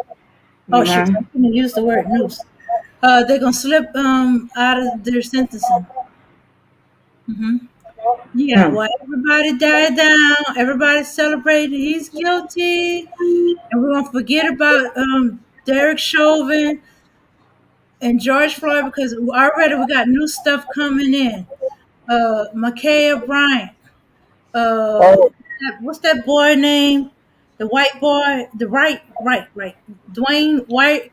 Oh shoot, I Mm-hmm. shouldn't use the word noose. They're gonna slip out of their sentencing. Hmm. Yeah, Hmm. well, everybody died down. Everybody celebrated. He's guilty, and we're gonna forget about Derek Chauvin and George Floyd because already we got new stuff coming in. Mikaya Bryant. Oh, What's that boy name? The white boy. The right. Dwayne White.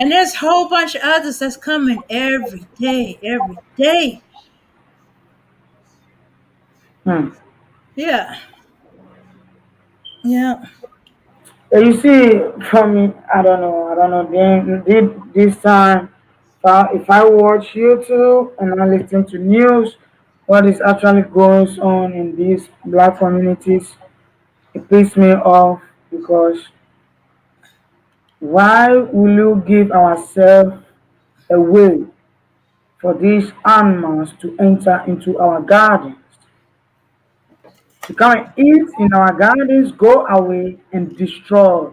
And there's a whole bunch of others that's coming every day, every day. hmm. Yeah, yeah. You see, for me, I don't know. This time, if I watch YouTube and I listen to news, what is actually going on in these black communities, it pisses me off because why will you give ourselves away for these animals to enter into our gardens? To come and eat in our gardens, go away and destroy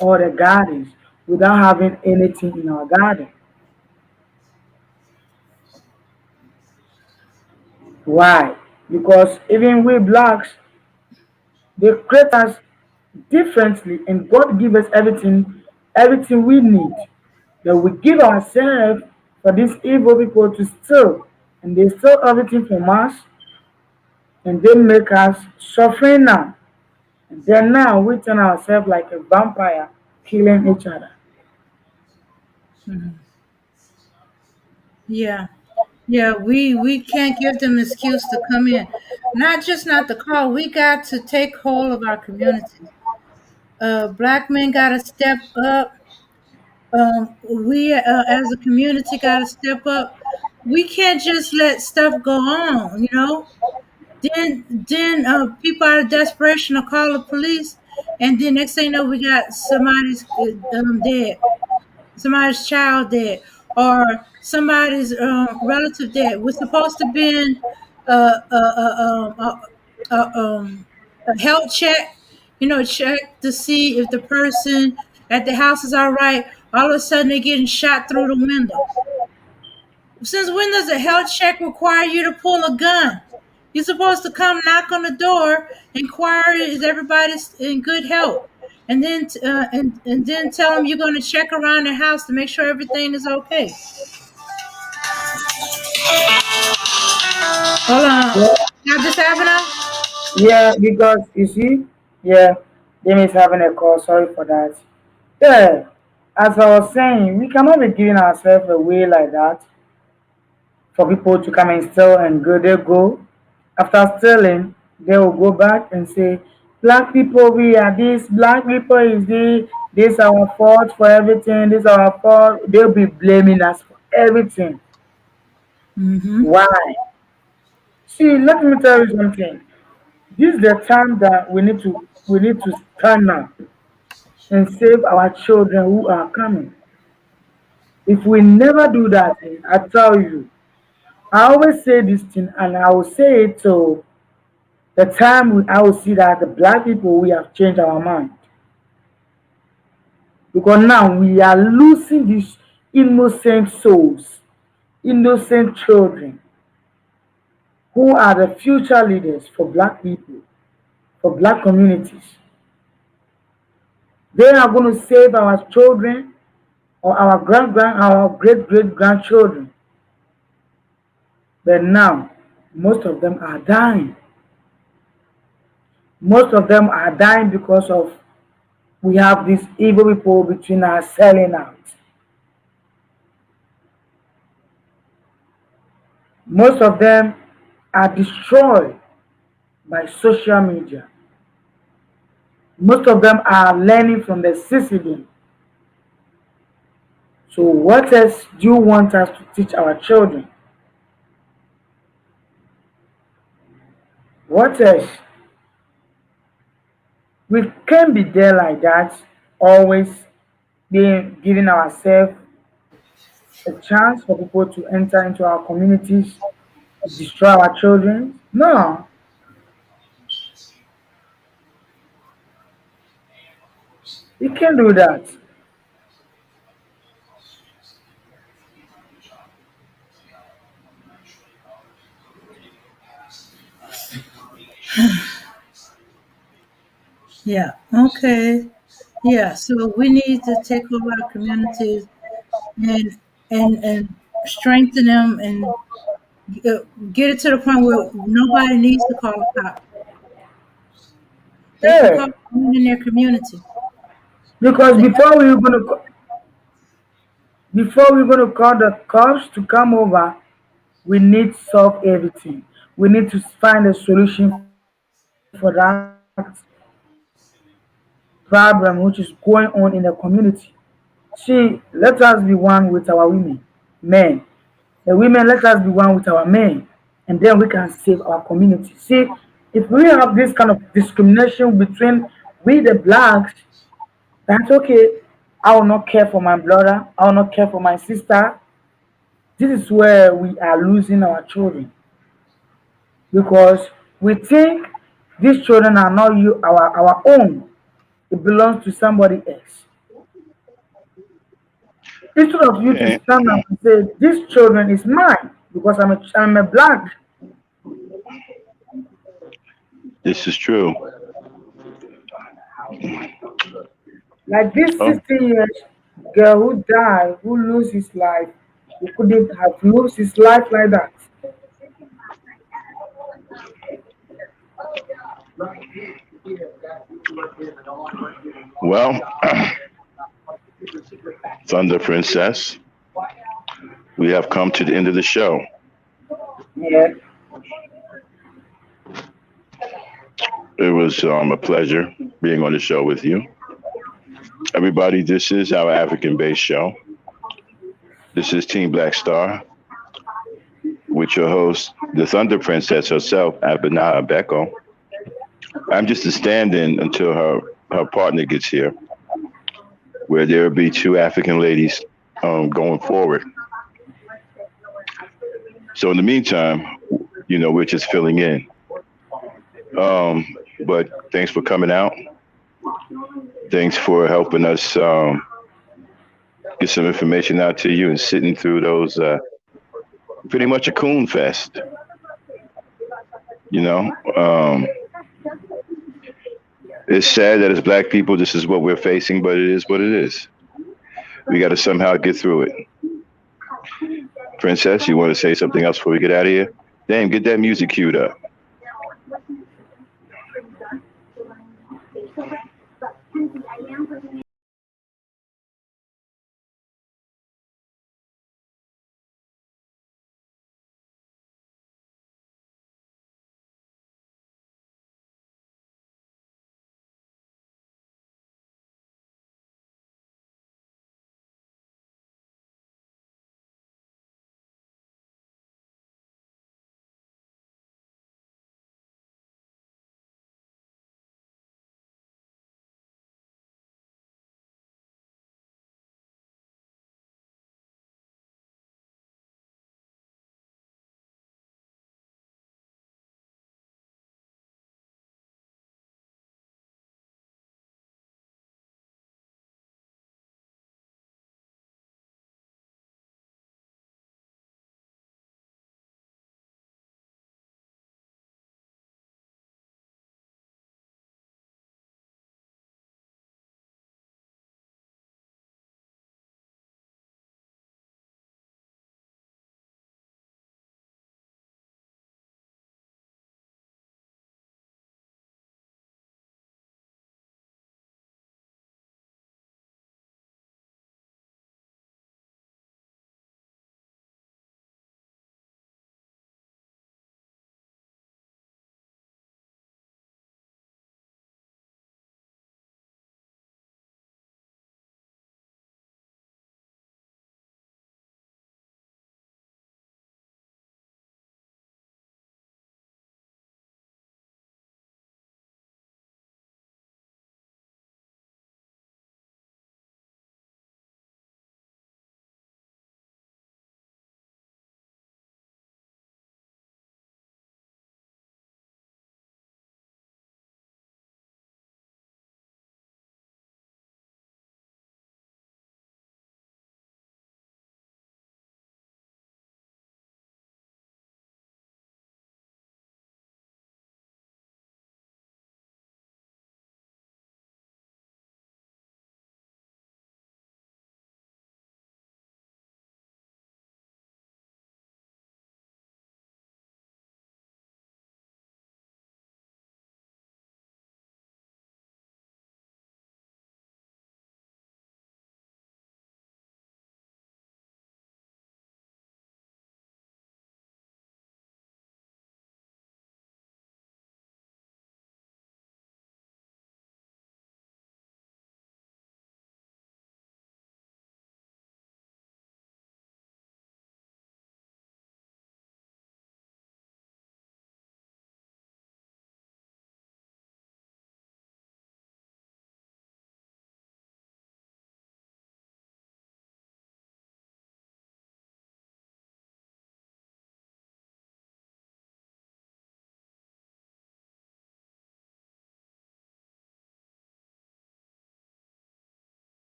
all the gardens without having anything in our garden. Why? Because even we blacks, they create us differently, and God give us everything we need. That we give ourselves for these evil people to steal, and they steal everything from us, and they make us suffering now. And then now we turn ourselves like a vampire, killing each other. Mhm. Yeah. Yeah, we can't give them excuse to come in. Not to call. We got to take hold of our communities. Black men got to step up. We as a community got to step up. We can't just let stuff go on. Then people out of desperation will call the police, and then next thing you know, we got somebody's dead, somebody's child dead, or somebody's relative dead. We're supposed to be in uh, uh, uh, um, uh, a health check, check to see if the person at the house is all right. All of a sudden, they're getting shot through the window. Since when does a health check require you to pull a gun? You're supposed to come knock on the door, inquire is everybody in good health, and then tell them you're going to check around the house to make sure everything is okay. Hold on, Yeah, now this happening? yeah, because you see, yeah, Jimmy is having a call. Sorry for that. Yeah, as I was saying, we cannot be giving ourselves away like that for people to come and steal and go. They go. After stealing, they will go back and say, black people, we are this, black people is this our fault for everything, this our fault. They'll be blaming us for everything. Mm-hmm. Why? See, let me tell you something. This is the time that we need to stand up and save our children who are coming. If we never do that, I tell you, I always say this thing and I will say it till the time I will see that the black people we have changed our mind. Because now we are losing these innocent souls, innocent children who are the future leaders for black people, for black communities. They are going to save our children or our great great grandchildren. But now, most of them are dying. Most of them are dying because of we have these evil people between us selling out. Most of them are destroyed by social media. Most of them are learning from the system. So what else do you want us to teach our children? What else? We can't be there like that, always being giving ourselves a chance for people to enter into our communities to destroy our children. No, we can't do that. Yeah. Okay. Yeah. So we need to take over our communities and and strengthen them and get it to the point where nobody needs to call a cop. They can Yeah, call someone in their community. because The- before we're gonna call the cops to come over, we need to solve everything. We need to find a solution for that problem which is going on in the community. See, let us be one with our women, men. The women, let us be one with our men, and then we can save our community. See, if we have this kind of discrimination between we the blacks, that's okay. I will not care for my brother. I will not care for my sister. This is where we are losing our children because we think these children are not our own. It belongs to somebody else. Instead of you to Okay, stand up and say, this children is mine because I'm a black. this is true. Like this Oh, 16 years girl who died, who lose his life, he couldn't have lost his life like that. well, Thunder Princess, we have come to the end of the show. Yeah. It was a pleasure being on the show with you. Everybody, this is our African based show. This is Team Black Star. with your host, the Thunder Princess herself, Abinah Beko. I'm just a stand-in until her partner gets here, where there will be two African ladies going forward. So in the meantime, we're just filling in. But thanks for coming out. Thanks for helping us get some information out to you and sitting through those pretty much a coon fest. It's sad that as Black people, this is what we're facing, but it is what it is. We got to somehow get through it. Princess, you want to say something else before we get out of here? Damn, get that music queued up.